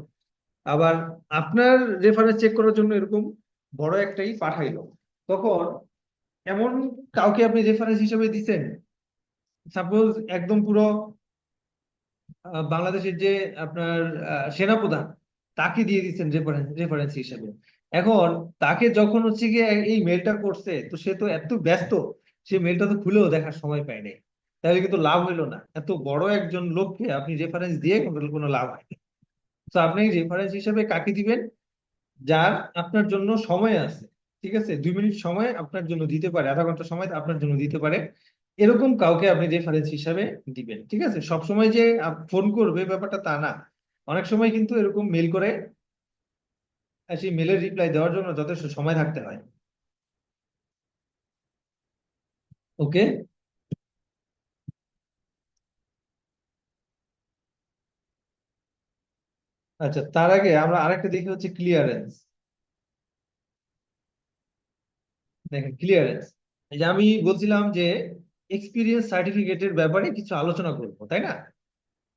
আবার আপনার রেফারেন্স চেক করার জন্য এরকম বড় একটাই পাঠাইলো, তখন এমন কাউকে আপনি রেফারেন্স হিসেবে দিচ্ছেন, সাপোজ একদম পুরো বাংলাদেশের যে আপনার সেনাপ্রধান, তাকে দিয়ে দিচ্ছেন রেফারেন্স হিসেবে। এখন তাকে যখন হচ্ছে গিয়ে এই মেলটা করছে, তো সে তো এত ব্যস্ত, সে মেলটা তো খুলেও দেখার সময় পায় নাই, তাহলে কিন্তু লাভ হইলো না। এত বড় একজন লোককে আপনি রেফারেন্স দিয়ে কোনো লাভ হয়নি। তো আপনি রেফারেন্স হিসেবে কাকে দিবেন, যার আপনার জন্য সময় আছে, ঠিক আছে, 2 মিনিট সময় আপনার জন্য দিতে পারে, আধা ঘন্টা সময় আপনার জন্য দিতে পারে, এরকম কাউকে আপনি রেফারেন্স হিসাবে দিবেন। ঠিক আছে, সব সময় যে ফোন করবে ব্যাপারটা তা না, অনেক সময় কিন্তু এরকম মেল করে, আর সেই মেলের রিপ্লাই দেওয়ার জন্য যথেষ্ট সময় থাকতে হয়। ওকে, আচ্ছা, তার আগে আমরা আরেকটা দেখি হচ্ছে ক্লিয়ারেন্স। দেখেন ক্লিয়ারেন্স, এই যে আমি বলছিলাম যে এক্সপিরিয়েন্স সার্টিফিকেটের ব্যাপারে কিছু আলোচনা করবো, তাই না।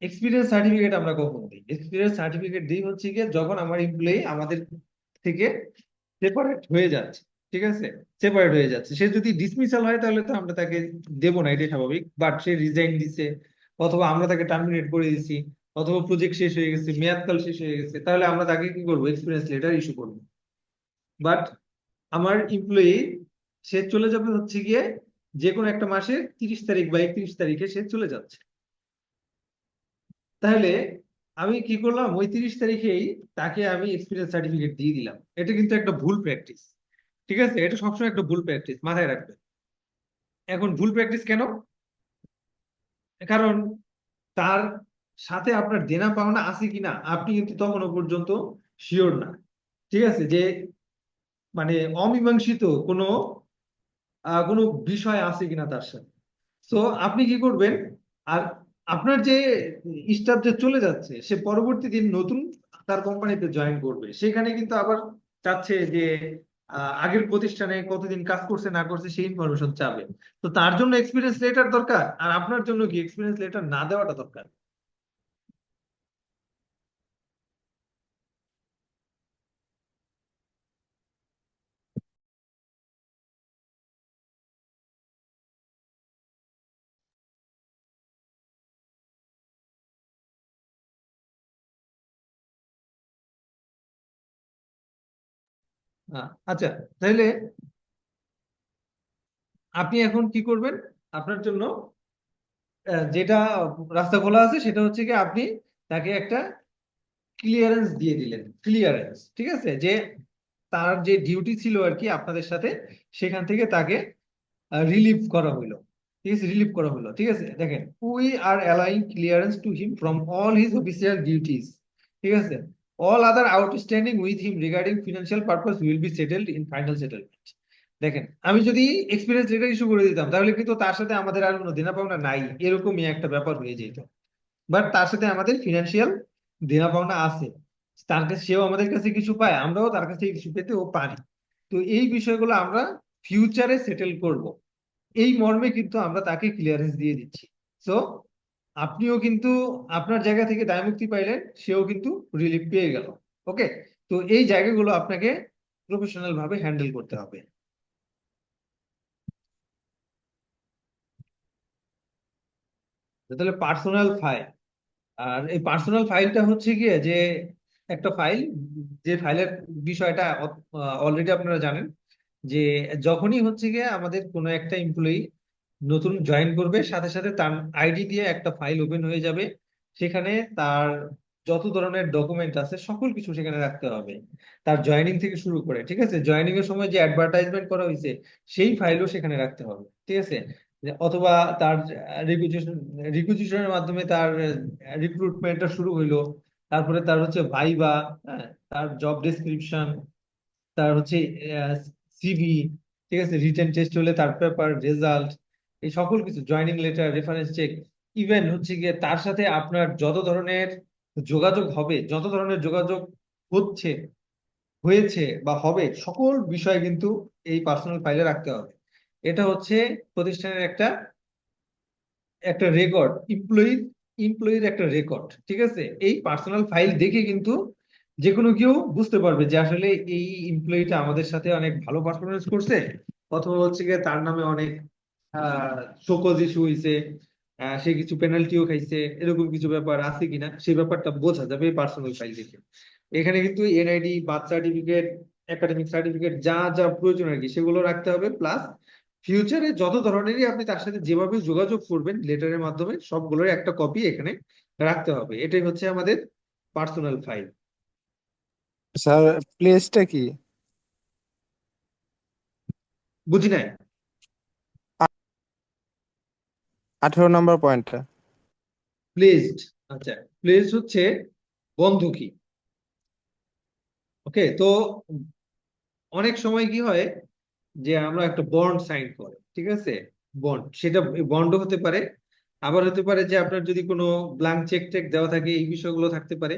এক্সপিরিয়েন্স সার্টিফিকেট আমরা কখন দিই, এক্সপিরিয়েন্স সার্টিফিকেট দিই হচ্ছে গিয়ে যখন আমার এমপ্লয়ি আমাদের থেকে সেপারেট হয়ে যাচ্ছে, ঠিক আছে, সেপারেট হয়ে যাচ্ছে। সে যদি ডিসমিসাল হয় তাহলে তো আমরা তাকে দেবো না, এটাই স্বাভাবিক, বাট সে রিজাইন দিছে, অথবা আমরা তাকে টার্মিনেট করে দিছি, অথবা প্রজেক্ট শেষ হয়ে গেছে, মেয়াদকাল শেষ হয়ে গেছে, তাহলে আমরা তাকে কি করবো, এক্সপিরিয়েন্স লেটার ইস্যু করবো। বাট আমার এমপ্লয়ি সে চলে যাবে হচ্ছে গিয়ে যে কোনো একটা মাসের 30 তারিখ বা 31 তারিখে সে চলে যাচ্ছে, তাহলে আমি কি করলাম, ওই 30 তারিখেই তাকে আমি এক্সপিরিয়েন্স সার্টিফিকেট দিয়ে দিলাম। এটা কিন্তু একটা ভুল প্র্যাকটিস, ঠিক আছে, এটা সবসময় একটা ভুল প্র্যাকটিস, মাথায় রাখবেন। এখন ভুল প্র্যাকটিস কেন, কারণ তার সাথে আপনার দেনা পাওনা আছে কিনা আপনি কিন্তু তখনও পর্যন্ত শিওর না, ঠিক আছে, যে মানে অমীমাংসিত কোনো কোনো বিষয় আছে কিনা তার সাথে। তো আপনি কি করবেন, আর আপনার যে স্টাফ যে চলে যাচ্ছে, সে পরবর্তী দিন নতুন তার কোম্পানিতে জয়েন করবে, সেখানে কিন্তু আবার চাচ্ছে যে আগের প্রতিষ্ঠানে কতদিন কাজ করছে না করছে সেই ইনফরমেশন চাবে। তো তার জন্য এক্সপিরিয়েন্স লেটার দরকার, আর আপনার জন্য কি এক্সপিরিয়েন্স লেটার না দেওয়াটা দরকার? আচ্ছা, তাহলে আপনি এখন কি করবেন? আপনার জন্য যেটা রাস্তা খোলা আছে সেটা হচ্ছে কি আপনি তাকে একটা ক্লিয়ারেন্স দিয়ে দিলেন। ক্লিয়ারেন্স, ঠিক আছে, যে তার যে ডিউটি ছিল আর কি আপনাদের সাথে, সেখান থেকে তাকে রিলিভ করা হলো। ঠিক আছে, রিলিভ করা হলো। ঠিক আছে, দেখেন, we are allowing clearance to him from all his official duties. ঠিক আছে, all other outstanding with him regarding financial purpose will be settled in final settlement. দেখেন, আমি যদি এক্সপিরিয়েন্স লেটার ইস্যু করে দিতাম তাহলে কিন্তু তার সাথে আমাদের আর কোনো দেনা পাওনা নাই, এরকমই একটা ব্যাপার হয়ে যেত। বাট তার সাথে আমাদের ফিনান্সিয়াল দেনা পাওনা আছে, তার কাছে, সেও আমাদের কাছে কিছু পায়, আমরাও তার কাছে কিছু পেতে ও পারি। তো এই বিষয়গুলো আমরা ফিউচারে সেটেল করব, এই মর্মে কিন্তু আমরা তাকে ক্লিয়ারেন্স দিয়ে দিচ্ছি। সো আপনিও কিন্তু আপনার জায়গা থেকে দায়মুক্তি পাইলেন, সেও কিন্তু রিলিফ পেয়ে গেল। ওকে, তো এই জায়গাগুলো আপনাকে প্রফেশনাল ভাবে হ্যান্ডেল করতে হবে। তাহলে পার্সোনাল ফাইল, আর এই পার্সোনাল ফাইলটা হচ্ছে গিয়ে যে একটা ফাইল, যে ফাইলের বিষয়টা অলরেডি আপনারা জানেন, যে যখনই হচ্ছে গিয়ে আমাদের কোনো একটা এমপ্লয়ি নতুন জয়েন করবে, সাথে সাথে তার আইডি দিয়ে একটা ফাইল ওপেন হয়ে যাবে। সেখানে তার যত ধরনের ডকুমেন্ট আছে সকল কিছু সেখানে রাখতে হবে, তার জয়েনিং থেকে শুরু করে, ঠিক আছে, জয়েনিং এর সময় যে অ্যাডভার্টাইজমেন্ট করা হয়েছে সেই ফাইলও সেখানে রাখতে হবে। ঠিক আছে, অথবা তার রিকুইজিশনের মাধ্যমে তার রিক্রুটমেন্টটা শুরু হইলো, তারপরে তার হচ্ছে ভাইবা, হ্যাঁ, তার জব ডেসক্রিপশন, তার হচ্ছে সিভি, ঠিক আছে, রিটেন টেস্ট হলে তার পেপার রেজাল্ট, এই সকল কিছু, joining letter, reference check, even হচ্ছে গিয়ে তার সাথে আপনার যত ধরনের যোগাযোগ হবে, যত ধরনের যোগাযোগ হচ্ছে, হয়েছে বা হবে, সকল বিষয় কিন্তু এই পার্সোনাল ফাইলে রাখতে হবে। এটা হচ্ছে প্রতিষ্ঠানের একটা একটা রেকর্ড, এমপ্লয়ির একটা রেকর্ড। ঠিক আছে, এই পার্সোনাল ফাইল দেখে কিন্তু যে কোনো কেউ বুঝতে পারবে যে আসলে এই এমপ্লয়িটা আমাদের সাথে অনেক ভালো পারফরমেন্স করছে, অথবা হচ্ছে গিয়ে তার নামে অনেক শোকজ ইস্যু হয়েছে, সে কিছু পেনাল্টিও খাইছে, এরকম কিছু ব্যাপার আছে কিনা সেই ব্যাপারটা বোঝা যাবে পার্সোনাল ফাইল দেখে। এখানে কিন্তু NID, birth certificate, academic certificate, যা যা প্রয়োজন আর কি সেগুলো রাখতে হবে। প্লাস ফিউচারে যত ধরনেরই আপনি তার সাথে যেভাবে যোগাযোগ করবেন লেটারের মাধ্যমে, সবগুলোর একটা কপি এখানে রাখতে হবে। এটাই হচ্ছে আমাদের পার্সোনাল ফাইল। স্যার, প্লেসটা কি? বুঝি নাই। 18 নম্বর পয়েন্টটা। প্লেসড, আচ্ছা, প্লেস হচ্ছে বন্ধকি। ওকে, তো অনেক সময় কি হয় যে আমরা একটা বন্ড সাইন করি, ঠিক আছে, বন্ড, সেটা বন্ড হতে পারে, আবার হতে পারে যে আপনার যদি কোনো ব্ল্যাঙ্ক চেক টেক দেওয়া থাকে, এই বিষয়গুলো থাকতে পারে।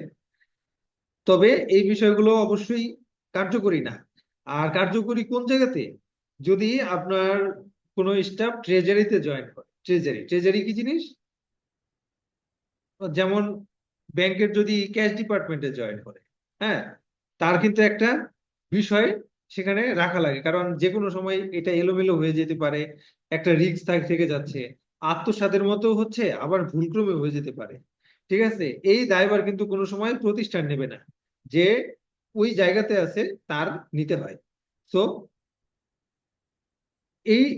তবে এই বিষয়গুলো অবশ্যই কার্যকরী না। আর কার্যকরী কোন জায়গাতে? যদি আপনার কোনো স্টাফ ট্রেজারিতে জয়েন করে। ট্রেজারি কি জিনিস? যেমন ব্যাংকের যদি ক্যাশ ডিপার্টমেন্টে জয়েন করে, হ্যাঁ, তার কিন্তু একটা বিষয় সেখানে রাখা লাগে, কারণ যে কোনো সময় এটা এলোমেলো হয়ে যেতে পারে, একটা রিস্ক থেকে যাচ্ছে, আত্মসাতের মতো হচ্ছে, আবার ভুলক্রমে হয়ে যেতে পারে। ঠিক আছে, এই দায়ভার কিন্তু কোনো সময় প্রতিষ্ঠান নেবে না, যে ওই জায়গাতে আছে তার নিতে হয়। সো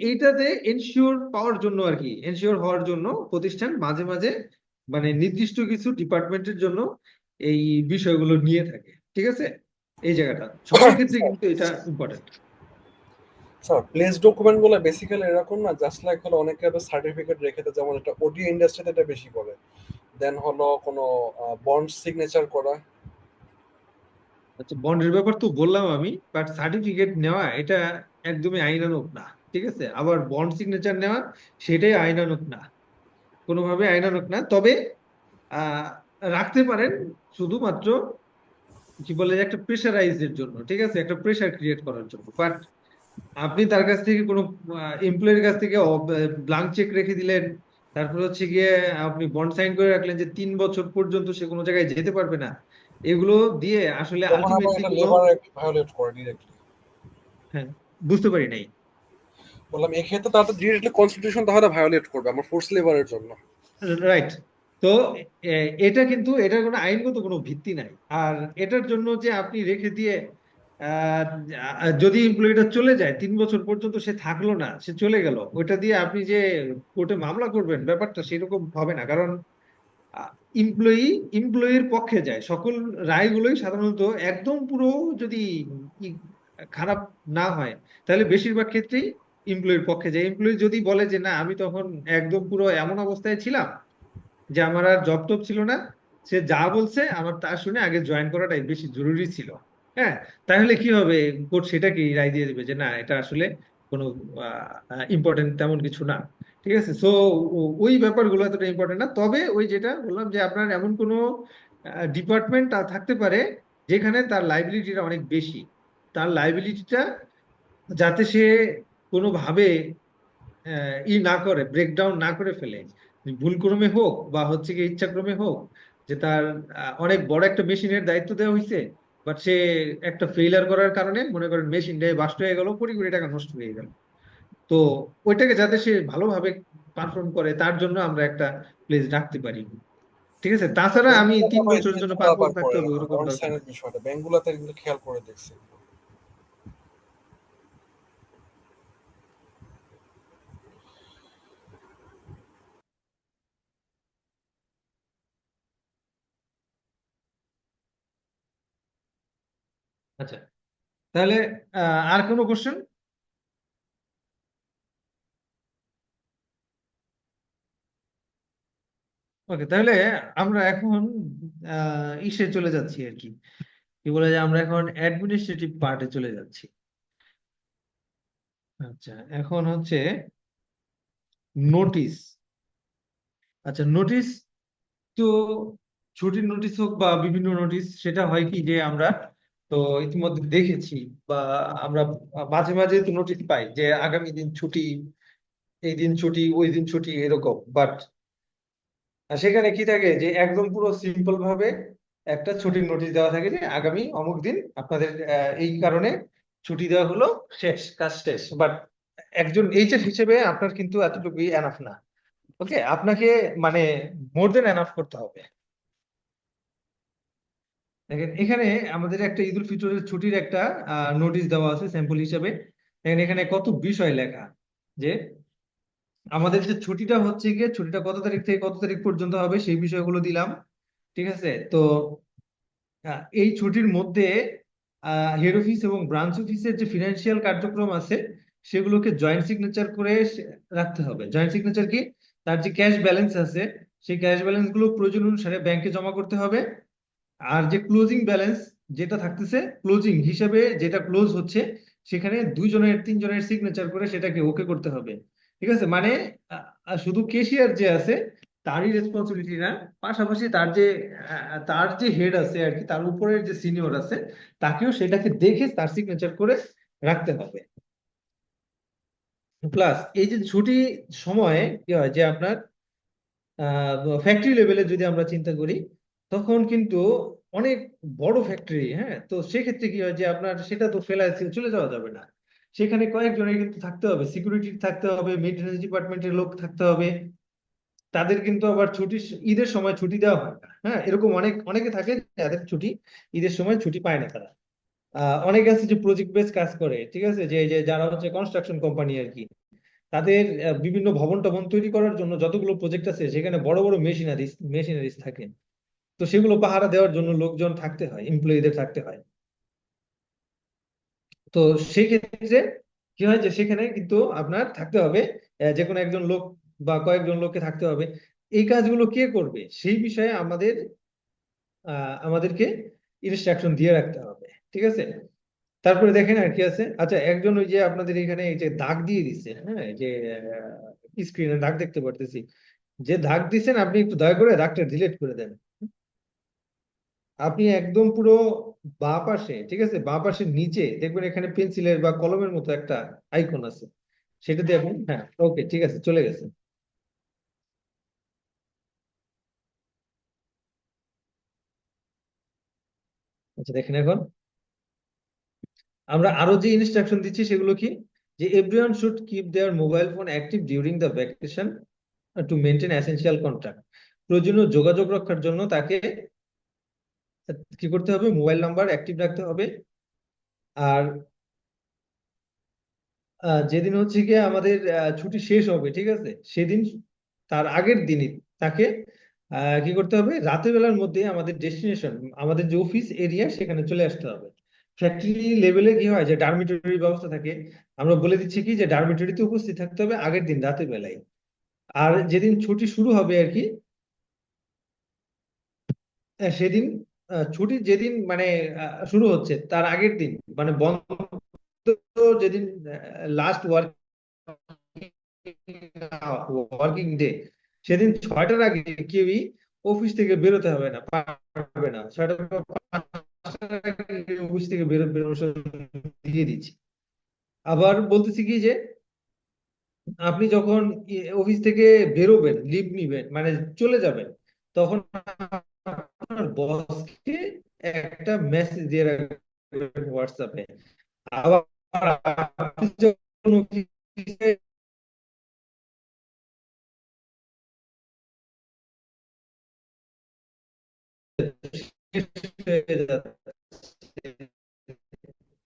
এইটাতে এনশিওর পাওয়ার জন্য আর কি, এনশিওর হওয়ার জন্য প্রতিষ্ঠান মাঝে মাঝে মানে নির্দিষ্ট কিছু ডিপার্টমেন্টের জন্য এই বিষয়গুলো নিয়ে থাকে। ঠিক আছে, এই জায়গাটা সবার ক্ষেত্রে কিন্তু এটা ইম্পর্টেন্ট। স্যার, প্লেস ডকুমেন্ট গুলো বেসিক্যালি এরকম না, জাস্ট লাইক হলো অনেকে সার্টিফিকেট রেখে দেয়, যেমন এটা অডিও ইন্ডাস্ট্রিতে এটা বেশি করে, দেন হলো কোনো বন্ড সিগনেচার করা। আচ্ছা, বন্ডের ব্যাপার তো বললাম আমি, বাট সার্টিফিকেট নেওয়া এটা একদমই আইনানুগ না। ঠিক আছে, আবার বন্ড সিগনেচার নেওয়া সেটাই আইনানুগ না, কোনোভাবে আইনানুগ না। তবে আহ রাখতে পারেন শুধুমাত্র কি বলে যে একটা প্রেশারাইজের জন্য, ঠিক আছে, একটা প্রেশার ক্রিয়েট করার জন্য। বাট আপনি তার কাছ থেকে কোনো এমপ্লয়ের কাছ থেকে ব্লাঙ্ক চেক রেখে দিলেন, তারপর হচ্ছে গিয়ে আপনি বন্ড সাইন করে রাখলেন যে 3 বছর পর্যন্ত সে কোনো জায়গায় যেতে পারবে না, এগুলো দিয়ে আসলে তখন আবার আলটিমেটলি এটা কোনো, লেবার অ্যাক্ট ভায়োলেট করে ডিরেক্টলি। হ্যাঁ, বুঝতে পারি নাই। বললাম এক্ষেত্রে তারা তো ডিরেক্টলি কনস্টিটিউশন তাহলে ভায়োলেট করবে আমার ফোর্স লেবারের জন্য। রাইট। তো এটা কিন্তু এটার কোনো আইনগত কোনো ভিত্তি নাই। আর এটার জন্য যে আপনি রেখে দিয়ে আহ, যদি এমপ্লয়িটা চলে যায় 3 বছর পর্যন্ত সে থাকলো না, সে চলে গেল, ওইটা দিয়ে আপনি যে কোর্টে মামলা করবেন ব্যাপারটা সেরকম হবে না। কারণ এমপ্লয়ি এমপ্লয়ির পক্ষে যায়, সকল রায়গুলোই সাধারণত একদম পুরো যদি ই- খারাপ না হয় তাহলে বেশিরভাগ ক্ষেত্রেই এমপ্লয়ির পক্ষে যায়। এমপ্লয়ি যদি বলে যে না আমি তখন একদম পুরো এমন অবস্থায় ছিলাম যে আমার আর জব টব ছিল না, সে যা বলছে আমার তা শুনে আগে জয়েন করাটাই বেশি জরুরি ছিল, হ্যাঁ, তাহলে কি হবে, কোর্ট সেটাকে রায় দিয়ে দিবে যে না এটা আসলে কোনো ইম্পর্টেন্ট তেমন কিছু না। ঠিক আছে, সো ওই ব্যাপারগুলো এতটা ইম্পর্টেন্ট না। তবে ওই যেটা বললাম যে আপনার এমন কোনো ডিপার্টমেন্ট থাকতে পারে যেখানে তার লাইবিলিটিটা অনেক বেশি, তার লাইবিলিটিটা যাতে সে কোনোভাবে না করে, ব্রেকডাউন না করে ফেলে, ভুলক্রমে হোক বা হচ্ছে কি ইচ্ছাক্রমে হোক, যে তার অনেক বড় একটা মেশিনের দায়িত্ব দেওয়া হয়েছে, বাট সে একটা ফেইলার করার কারণে মনে করেন মেশিনটাই বাস্ট হয়ে গেল, কোটি কোটি টাকা নষ্ট হয়ে গেল। তো ওইটাকে যাতে সে ভালোভাবে পারফর্ম করে তার জন্য আমরা একটা প্লেস রাখতে পারি। ঠিক আছে, তাছাড়া আমি ব্যাংকগুলোতে 3 বছরের জন্য জিনিসগুলো আবার পাসপোর্ট করে থাকতে হবে এরকম ওরকম বন্ড দরকার সাইনের নেই। বিষয়টা ব্যাংকগুলোতে কিন্তু খেয়াল করে দেখছি। আচ্ছা, তাহলে আর কোনো কোশ্চেন? ওকে, তাহলে আমরা এখন ইসে চলে যাচ্ছি আর কি, কি বলে যে আমরা এখন অ্যাডমিনিস্ট্রেটিভ পার্টে চলে যাচ্ছি। আচ্ছা, এখন হচ্ছে নোটিশ। আচ্ছা, নোটিশ তো ছুটির নোটিশ হোক বা বিভিন্ন নোটিশ, সেটা হয় কি যে আমরা তো ইতিমধ্যে দেখেছি বা আমরা মাঝে মাঝে তো নোটিশ পাই যে আগামী দিন ছুটি, এই দিন ছুটি, ওই দিন ছুটি, এরকম। বাট সেখানে কি থাকে যে একদম পুরো সিম্পল ভাবে একটা ছুটির নোটিশ দেওয়া থাকে যে আগামী অমুক দিন আপনাদের এই কারণে ছুটি দেওয়া হলো, শেষ, কাজ শেষ। বাট একজন এইচএস হিসেবে আপনার কিন্তু এতটুকুই এনাফ না। ওকে, আপনাকে মানে মোর দেন এনাফ করতে হবে। দেখেন এখানে আমাদের একটা ঈদ উল ফিতরের ছুটির একটা নোটিশ দেওয়া আছে স্যাম্পল হিসেবে। দেখেন এখানে কত বিষয় লেখা, যে আমাদের যে ছুটিটা হচ্ছে গিয়ে ছুটিটা কত তারিখ থেকে কত তারিখ পর্যন্ত হবে সেই বিষয়গুলো দিলাম। ঠিক আছে, তো এই ছুটির মধ্যে হেড অফিস এবং ব্রাঞ্চ অফিসের যে ফিনান্সিয়াল কার্যক্রম আছে সেগুলোকে জয়েন্ট সিগনেচার করে রাখতে হবে। জয়েন্ট সিগনেচার কি, তার যে ক্যাশ ব্যালেন্স আছে সেই ক্যাশ ব্যালেন্স গুলো প্রয়োজন অনুসারে ব্যাংকে জমা করতে হবে। আর যে ক্লোজিং ব্যালেন্স যেটা থাকতেছে, ক্লোজিং হিসাবে যেটা ক্লোজ হচ্ছে, সেখানে 2 জনের 3 জনের সিগনেচার করে সেটাকে ওকে করতে হবে। ঠিক আছে, মানে শুধু কেশিয়ার যে আছে তারই রেসপন্সিবিলিটি না, পাশাপাশি তার যে হেড আছে আর কি, তার উপরের যে সিনিয়র আছে তাকেও সেটাকে দেখে তার সিগনেচার করে রাখতে হবে। প্লাস এই যে ছুটি সময়ে কি হয় যে আপনার ফ্যাক্টরি লেভেলে যদি আমরা চিন্তা করি তখন কিন্তু অনেক বড় ফ্যাক্টরি, হ্যাঁ, তো সেক্ষেত্রে কি হয় যে আপনার সেটা তো ফেলা চলে যাওয়া যাবে না, সেখানে কয়েকজনের কিন্তু থাকতে হবে, সিকিউরিটি থাকতে হবে, মেইনটেনেন্স ডিপার্টমেন্টের লোক থাকতে হবে। তাদের কিন্তু আবার ছুটি, ঈদের সময় ছুটি দেওয়া হয় না, হ্যাঁ, এরকম অনেকে থাকে যাদের ছুটি ঈদের সময় ছুটি পায় না তারা। অনেকে আছে যে প্রজেক্ট বেস কাজ করে, ঠিক আছে, যে যারা হচ্ছে কনস্ট্রাকশন কোম্পানি আর কি, তাদের বিভিন্ন ভবন টবন তৈরি করার জন্য যতগুলো প্রজেক্ট আছে সেখানে বড় বড় মেশিনারিজ থাকে। তো সেগুলো পাহারা দেওয়ার জন্য লোকজন থাকতে হয়, এমপ্লয়ীদের থাকতে হয়। তো সেই ক্ষেত্রে কি হয় যে সেখানে কিন্তু আপনার থাকতে হবে যে কোনো একজন লোক বা কয়েকজন লোককে থাকতে হবে। এই কাজগুলো কে করবে সেই বিষয়ে আমাদেরকে ইনস্ট্রাকশন দিয়ে রাখতে হবে। ঠিক আছে, তারপরে দেখেন আর কি আছে। আচ্ছা, একজন ওই যে আপনাদের এখানে এই যে দাগ দিয়ে দিচ্ছে, হ্যাঁ, এই যে স্ক্রিনে দাগ দেখতে পারতেছি, যে দাগ দিচ্ছেন আপনি একটু দয়া করে দাগটা ডিলিট করে দেন। আপনি একদম পুরো বাঁ পাশে, ঠিক আছে, বাঁ পাশের নিচে দেখবেন এখানে পেন্সিলের বা কলমের মতো একটা আইকন আছে, সেটা দিয়ে আপনি, হ্যাঁ, ওকে, ঠিক আছে, চলে গেছে। আচ্ছা দেখেন, এখন আমরা আরো যে ইনস্ট্রাকশন দিচ্ছি সেগুলো কি, যে everyone should keep there mobile phone active during the vacation to maintain essential contact. প্রয়োজনীয় যোগাযোগ রক্ষার জন্য তাকে কি করতে হবে, মোবাইল নাম্বার অ্যাক্টিভ রাখতে হবে। আর যেদিন হচ্ছে গিয়ে আমাদের ছুটি শেষ হবে, ঠিক আছে, সেদিন তার আগের দিনই তাকে কি করতে হবে, রাতের বেলার মধ্যে আমাদের ডেস্টিনেশন, আমাদের যে অফিস এরিয়া সেখানে চলে আসতে হবে। ফ্যাক্টরি লেভেলে কি হয় যে ডরমিটরি ব্যবস্থা থাকে, আমরা বলে দিচ্ছি কি যে ডরমিটরিতে উপস্থিত থাকতে হবে আগের দিন রাতের বেলায়। আর যেদিন ছুটি শুরু হবে আর কি, সেদিন ছুটি যেদিন মানে শুরু হচ্ছে তার আগের দিন, মানে বন্ধ যেদিন লাস্ট ওয়ার্কিং ডে, সেদিন 6টার আগে কেউই অফিস থেকে বেরোতে হবে না, পারবে না। 6টা বা 5টার আগে অফিস থেকে বেরোনোর দিয়ে দিচ্ছি। আবার বলতেছি কি যে আপনি যখন অফিস থেকে বেরোবেন, লিভ নিবেন, মানে চলে যাবেন, তখন আপনার বসকে একটা মেসেজ দিয়ে রাখবেন হোয়াটসঅ্যাপে। আবার আপনি যখন অফিসে শেষ হয়ে যাচ্ছে,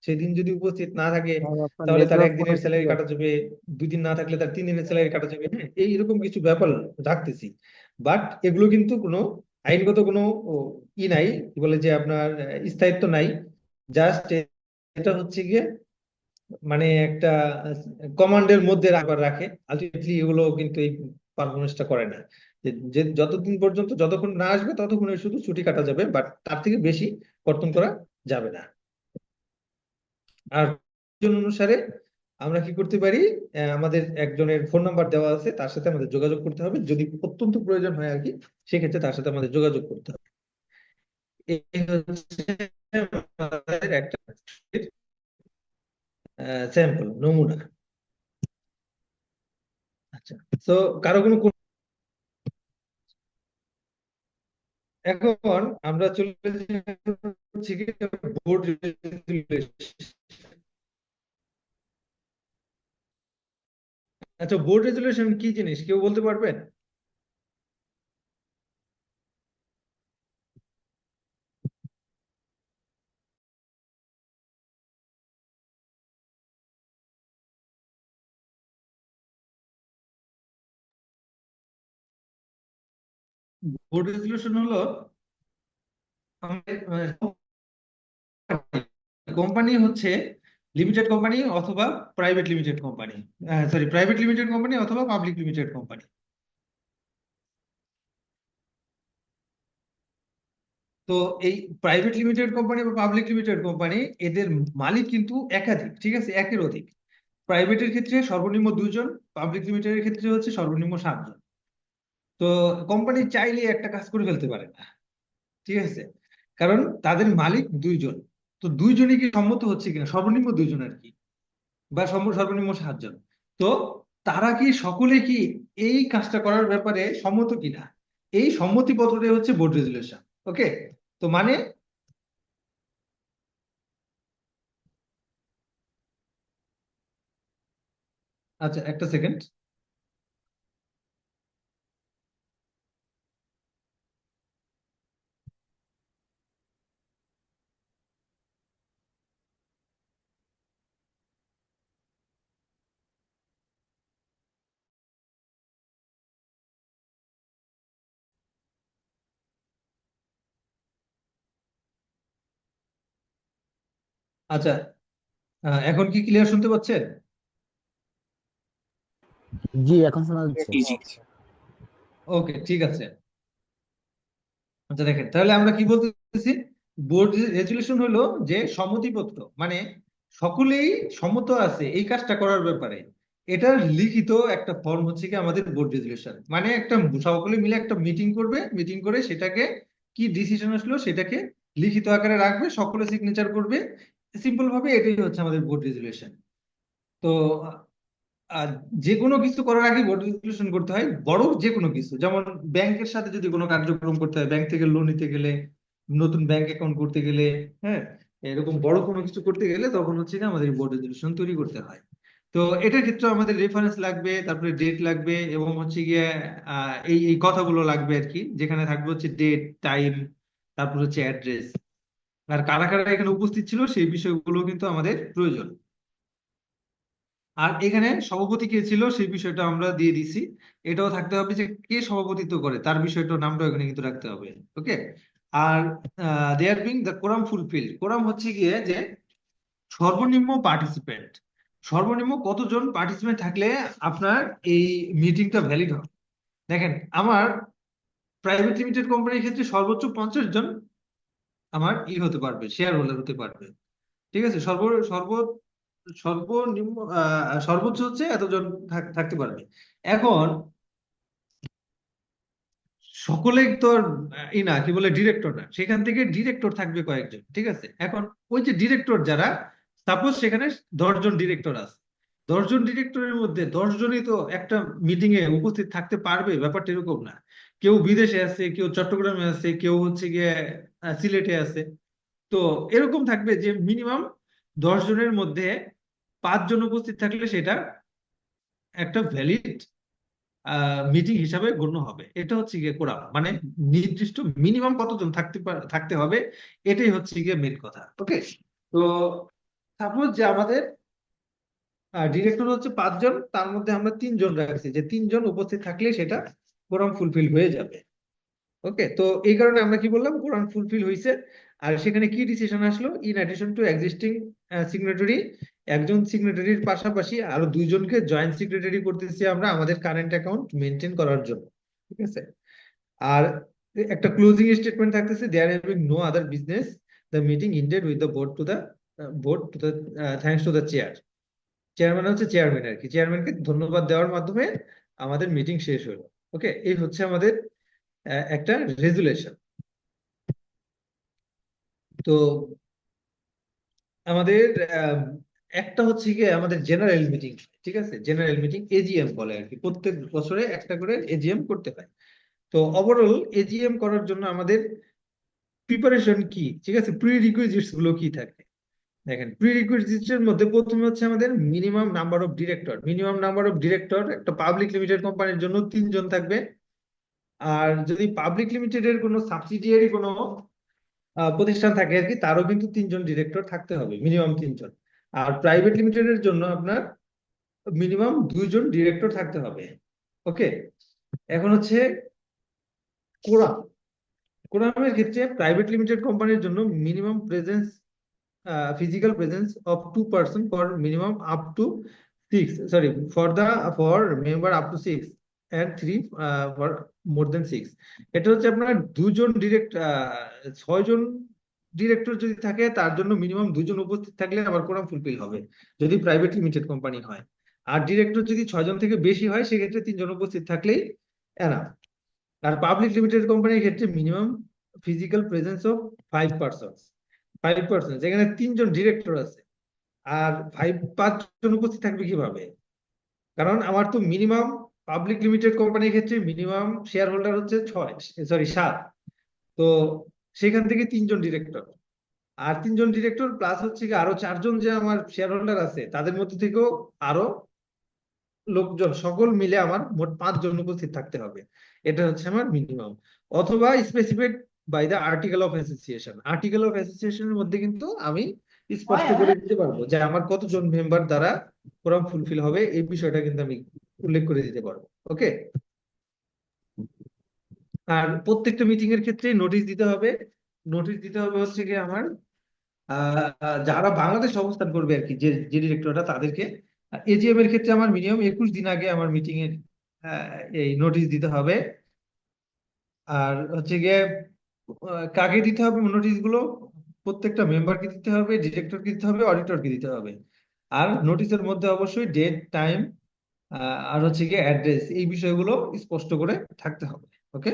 সেদিন যদি উপস্থিত না থাকে ভাই আপনার তাহলে তার নেটওয়ার্ক মনে একদিনের হয় স্যালারি clear। কাটা যাবে, 2 দিন না থাকলে তার 3 দিনের স্যালারি কাটা যাবে, হ্যাঁ, এইরকম কিছু ব্যাপার রাখতেছি। বাট এগুলো কিন্তু কোনো আইনগত কোনো নাই, কি বলে যে আপনার স্থায়িত্ব নাই। জাস্ট এটা হচ্ছে গিয়ে মানে একটা কমান্ডের মধ্যে রাখবার রাখে, আলটিমেটলি এগুলো কিন্তু এই পারফরমেন্সটা করে না। যে যতদিন পর্যন্ত, যতক্ষণ না আসবে ততক্ষণ শুধু ছুটি কাটা যাবে, বাট তার থেকে বেশি কর্তন করা যাবে না। আর প্রয়োজন অনুসারে আমরা কি করতে পারি, আমাদের একজনের ফোন নাম্বার দেওয়া আছে, তার সাথে আমাদের যোগাযোগ করতে হবে, যদি অত্যন্ত প্রয়োজন হয় আর কি, সেক্ষেত্রে তার সাথে আমাদের যোগাযোগ করতে হবে। এই হচ্ছে আমাদের একটা স্যাম্পল নমুনা। আচ্ছা, তো কারো কোনো এখন আমরা চলে যাচ্ছি বোর্ড রেজুলেশন। আচ্ছা, বোর্ড রেজুলেশন কি জিনিস কেউ বলতে পারবেন? বোর্ড রেজুলেশন হলো কোম্পানি হচ্ছে লিমিটেড কোম্পানি অথবা private limited company, sorry, private limited company অথবা পাবলিক লিমিটেড কোম্পানি। তো এই প্রাইভেট লিমিটেড কোম্পানি বা পাবলিক লিমিটেড কোম্পানি, এদের মালিক কিন্তু একাধিক, ঠিক আছে, একের অধিক। প্রাইভেটের ক্ষেত্রে সর্বনিম্ন 2 জন, পাবলিক লিমিটেডের ক্ষেত্রে হচ্ছে সর্বনিম্ন 7 জন। তো কোম্পানি চাইলে একটা কাজ করে ফেলতে পারে না, ঠিক আছে, কারণ তাদের মালিক 2 জন। তো 2 জনই কি সম্মত হচ্ছে কিনা, সর্বনিম্ন 2 জন আর কি, বা সর্বনিম্ন 7 জন। তো তারা কি সকলে কি এই কাজটা করার ব্যাপারে সম্মত কিনা, এই সম্মতিপত্রটাই হচ্ছে বোর্ড রেজুলেশন। ওকে, তো মানে আচ্ছা, একটা সেকেন্ড। আচ্ছা, এখন কি ক্লিয়ার শুনতে পাচ্ছেন? জি এখন শোনা যাচ্ছে। জি জি। আচ্ছা, ওকে, ঠিক আছে। আচ্ছা দেখেন, তাহলে আমরা কি বলতেছি, বোর্ড রেজুলেশন হলো যে সম্মতিপত্র, মানে সকলেই সম্মত আছে এই কাজটা করার ব্যাপারে, এটার লিখিত একটা ফর্ম হচ্ছে কি আমাদের বোর্ড রেজুলেশন। মানে একটা সকলে মিলে একটা মিটিং করবে, মিটিং করে সেটাকে কি ডিসিশন আসলো সেটাকে লিখিত আকারে রাখবে, সকলে সিগনেচার করবে, সিম্পল ভাবে এটাই হচ্ছে আমাদের বোর্ড রেজুলেশন। তো আর যে কোনো কিছু করার আগে বোর্ড রেজুলেশন করতে হয়, বড় যে কোনো কিছু, যেমন ব্যাংকের সাথে যদি কোনো কার্যক্রম করতে হয়, ব্যাংক থেকে লোন নিতে গেলে, নতুন ব্যাংক অ্যাকাউন্ট করতে গেলে, হ্যাঁ, এরকম বড় কোনো কিছু করতে গেলে তখন হচ্ছে কি আমাদের বোর্ড রেজুলেশন তৈরি করতে হয়। তো এটার ক্ষেত্রে আমাদের রেফারেন্স লাগবে, তারপরে ডেট লাগবে, এবং হচ্ছে গিয়ে এই এই কথাগুলো লাগবে আর কি, যেখানে থাকবে হচ্ছে ডেট, টাইম, তারপর হচ্ছে অ্যাড্রেস, আর কারা কারা এখানে উপস্থিত ছিল সেই বিষয়গুলো কিন্তু আমাদের প্রয়োজন। আর এখানে সভাপতি কে ছিল সেই বিষয়টা আমরা দিয়ে দিছি, এটাও থাকতে হবে যে কে সভাপতিত্ব করে তার বিষয়টা, নামটা এখানে কিন্তু রাখতে হবে। ওকে। আর there being the quorum fulfil, quorum হচ্ছে গিয়ে যে সর্বনিম্ন পার্টিসিপেন্ট, সর্বনিম্ন কতজন পার্টিসিপেন্ট থাকলে আপনার এই মিটিংটা ভ্যালিড হবে। দেখেন, আমার প্রাইভেট লিমিটেড কোম্পানির ক্ষেত্রে সর্বোচ্চ 50 জন আমার হতে পারবে, শেয়ার হোল্ডার হতে পারবে। ঠিক আছে, সর্বনিম্ন সর্বোচ্চ হচ্ছে এতজন থাকতে পারবে। এখন সকলে তো আর, না কি বলে, ডিরেক্টর না, সেখান থেকে ডিরেক্টর থাকবে কয়েকজন। ঠিক আছে, এখন ওই যে ডিরেক্টর যারা, সাপোজ সেখানে 10 জন ডিরেক্টর আছে, 10 জন ডিরেক্টরের মধ্যে 10 জনই তো একটা মিটিং এ উপস্থিত থাকতে পারবে, ব্যাপারটা এরকম না। কেউ বিদেশে আছে, কেউ চট্টগ্রামে আছে, কেউ হচ্ছে গিয়ে সিলেটে আছে। তো এরকম থাকবে যে মিনিমাম 10 জনের মধ্যে 5 জন উপস্থিত থাকলে সেটা একটা ভ্যালিড মিটিং হিসাবে গণ্য হবে। এটা হচ্ছে গিয়ে কোরাম, মানে নির্দিষ্ট মিনিমাম কতজন থাকতে হবে, এটাই হচ্ছে গিয়ে মেন কথা। ওকে। তো সাপোজ যে আমাদের ডিরেক্টর হচ্ছে 5 জন, তার মধ্যে আমরা 3 জন রাখছি, যে 3 জন উপস্থিত থাকলে সেটা কোরাম ফুলফিল হয়ে যাবে। ওকে। তো এই কারণে আমরা কি বললাম, কোরাম ফুলফিল হয়েছে। আর সেখানে কি ডিসিশন আসলো, in addition to existing signatory, একজন সিগনেটরির পাশাপাশি আরো 2 জনকে জয়েন্ট সেক্রেটারি করতেছি আমরা আমাদের কারেন্ট অ্যাকাউন্ট মেনটেন করার জন্য। ঠিক আছে। আর একটা ক্লোজিং স্টেটমেন্ট থাকতেছে, there having no other business, the meeting ended with the board to the thanks to the chair. Chairman হচ্ছে চেয়ারম্যান আর কি, চেয়ারম্যানকে ধন্যবাদ দেওয়ার মাধ্যমে আমাদের মিটিং শেষ হলো। ওকে, এই হচ্ছে আমাদের একটা রেজুলেশন। তো আমাদের একটা হচ্ছে গিয়ে আমাদের জেনারেল মিটিং। ঠিক আছে, জেনারেল মিটিং এজিএম বলে আর কি, প্রত্যেক বছরে একটা করে এজিএম করতে হয়। তো ওভারঅল এজিএম করার জন্য আমাদের প্রিপারেশন কি, ঠিক আছে, প্রি রিকুইজিটস গুলো কি থাকে। দেখেন, প্রি রিকুইজিটস এর মধ্যে প্রথমে হচ্ছে আমাদের minimum number of director. Minimum number of director একটা পাবলিক লিমিটেড কোম্পানির জন্য 3 জন থাকবে। আর যদি পাবলিক লিমিটেডের কোনো সাবসিডিয়ারি কোনো প্রতিষ্ঠান থাকে আর কি, তারও কিন্তু 3 জন ডিরেক্টর থাকতে হবে, মিনিমাম 3 জন। আর প্রাইভেট লিমিটেডের জন্য আপনার মিনিমাম 2 জন ডিরেক্টর থাকতে হবে। ওকে। এখন হচ্ছে কোরাম, কোরামের ক্ষেত্রে প্রাইভেট লিমিটেড কোম্পানির জন্য minimum presence, physical presence of 2 person for minimum up to 6, sorry, for member up to 6, and 3 for more than 6। এটা হচ্ছে আপনার 6 জন ডিরেক্টর যদি থাকে তার জন্য মিনিমাম 2 জন উপস্থিত থাকলে আবার কোরাম ফুলফিল হবে, যদি প্রাইভেট লিমিটেড কোম্পানি হয়। আর ডিরেক্টর যদি 6 জন থেকে বেশি হয় সেক্ষেত্রে 3 জন উপস্থিত থাকলেই এনাফ। আর পাবলিক লিমিটেড কোম্পানির ক্ষেত্রে minimum physical presence of 5 person, যেখানে 3 জন ডিরেক্টর আছে, আর 5 জন উপস্থিত থাকবে কিভাবে, কারণ আমার তো মিনিমাম পাবলিক লিমিটেড কোম্পানির ক্ষেত্রে মিনিমাম শেয়ার হোল্ডার হচ্ছে 7। তো সেখান থেকে 3 জন ডিরেক্টর, আর 3 জন ডিরেক্টর প্লাস হচ্ছে কি আরো 4 জন যে আমার শেয়ার হোল্ডার আছে তাদের মধ্যে থেকেও আরো লোকজন, সকল মিলে আমার মোট 5 জন উপস্থিত থাকতে হবে। এটা হচ্ছে আমার মিনিমাম। অথবা specified by the article of association, article of অ্যাসোসিয়েশনের মধ্যে কিন্তু আমি স্পষ্ট করে দিতে পারবো যে আমার কতজন মেম্বার দ্বারা কোরাম ফুলফিল হবে, এই বিষয়টা কিন্তু আমি উল্লেখ করে দিতে পারবো। ওকে। আর প্রত্যেকটা মিটিং এর ক্ষেত্রে নোটিশ দিতে হবে। নোটিশ দিতে হবে হচ্ছে কি আমার যারা বাংলাদেশ অবস্থান করবে আর কি, যে যে ডিরেক্টররা, তাদেরকে। এজিএম এর ক্ষেত্রে আমার মিনিমাম 21 দিন আগে আমার মিটিং এর এই নোটিশ দিতে হবে। আর হচ্ছে গিয়ে কাকে দিতে হবে নোটিশ গুলো, প্রত্যেকটা মেম্বারকে দিতে হবে, ডিরেক্টরকে দিতে হবে, অডিটরকে দিতে হবে। আর নোটিশের মধ্যে অবশ্যই ডেট, টাইম, আর হচ্ছে গিয়ে অ্যাড্রেস, এই বিষয়গুলো স্পষ্ট করে থাকতে হবে। ওকে।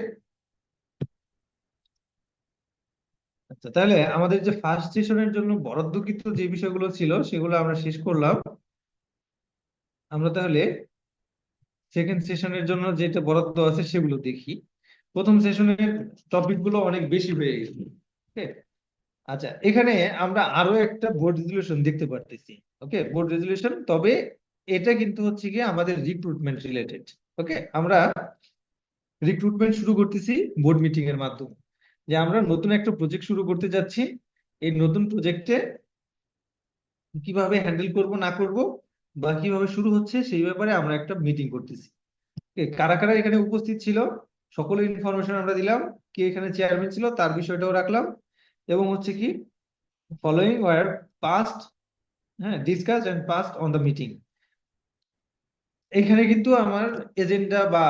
তো তাহলে আমাদের যে ফার্স্ট সেশনের জন্য বরাদ্দকৃত যে বিষয়গুলো ছিল সেগুলো আমরা শেষ করলাম। আমরা তাহলে সেকেন্ড সেশনের জন্য যেটা বরাদ্দ আছে সেগুলো দেখি। প্রথম সেশনের টপিক গুলো অনেক বেশি হয়ে গেছে। ওকে, আচ্ছা, এখানে আমরা আরো একটা বোর্ড রেজুলেশন দেখতে পারতেছি। ওকে, বোর্ড রেজুলেশন, তবে এটা কিন্তু হচ্ছে গিয়ে আমাদের রিক্রুটমেন্ট রিলেটেড। ওকে, আমরা রিক্রুটমেন্ট শুরু করতেছি বোর্ড মিটিং এর মাধ্যমে, যে আমরা নতুন একটা প্রজেক্ট শুরু করতে যাচ্ছি। এই নতুন প্রজেক্টে কিভাবে হ্যান্ডেল করব না করব বা কিভাবে শুরু হচ্ছে সেই ব্যাপারে আমরা একটা মিটিং করতেছি। কারা কারা এখানে উপস্থিত ছিল সকলের ইনফরমেশন আমরা দিলাম, কে এখানে চেয়ারম্যান ছিল তার বিষয়টাও রাখলাম, এবং হচ্ছে কি ফলোইং ওয়ার পাস্ট, হ্যাঁ, discuss and passed on the meeting. এখানে কিন্তু আমার এজেন্ডা বা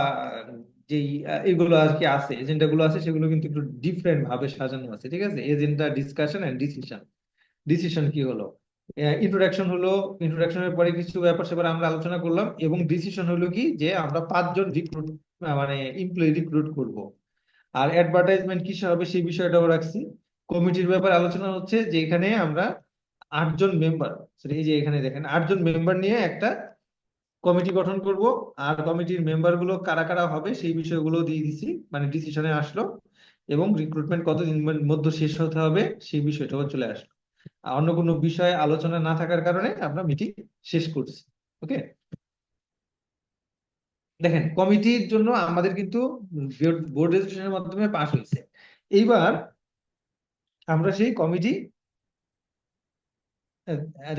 যেই এগুলো আর কি আছে, এজেন্ডা গুলো আছে সেগুলো কিন্তু একটু ডিফারেন্ট ভাবে সাজানো আছে। ঠিক আছে, agenda, discussion and decision. Decision কি হলো, ইন্ট্রোডাকশন হলো, ইন্ট্রোডাকশনের পরে কিছু ব্যাপার স্যাপার আমরা আলোচনা করলাম, এবং ডিসিশন হলো কি যে আমরা 5 জন রিক্রুট মানে এমপ্লয়ি রিক্রুট করব। আর অ্যাডভার্টাইজমেন্ট কিসে হবে সেই বিষয়টাও রাখছি। কমিটির ব্যাপারে আলোচনা হচ্ছে যে এখানে আমরা 8 জন মেম্বার, এই যে এখানে দেখেন 8 জন মেম্বার নিয়ে একটা কমিটি গঠন করব। আর কমিটির মেম্বার গুলো কারা কারা হবে সেই বিষয়গুলো দিয়ে দিছি, মানে ডিসিশনে আসলো, এবং রিক্রুটমেন্ট কতদিনের মধ্যে শেষ হতে হবে সেই বিষয়টাও চলে আসলো। আর অন্য কোনো বিষয়ে আলোচনা না থাকার কারণে আমরা মিটিং শেষ করছি। ওকে, দেখেন কমিটির জন্য আমাদের কিন্তু বোর্ড রেজুলেশনের মাধ্যমে পাস হয়েছে। এইবার আমরা সেই কমিটি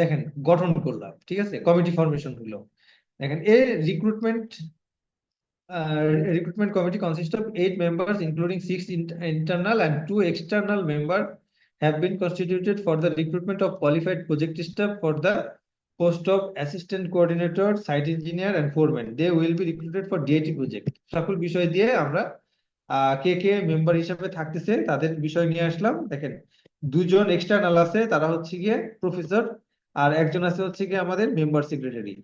দেখেন গঠন করলাম। ঠিক আছে, কমিটি ফরমেশন হলো। দেখেন এর recruitment committee consists of 8 members, including 6 internal and 2 external members have been constituted for the recruitment of qualified project staff for the post of assistant coordinator, site engineer and foreman. They will be recruited for DIT project. সকল বিষয় দিয়ে আমরা কে কে member হিসেবে থাকতেছে তাদের বিষয় নিয়ে আসলাম। দেখেন 2 জন এক্সটার্নাল আছে, তারা হচ্ছে গিয়ে প্রফেসর, আর একজন আছে হচ্ছে গিয়ে আমাদের মেম্বার সেক্রেটারি।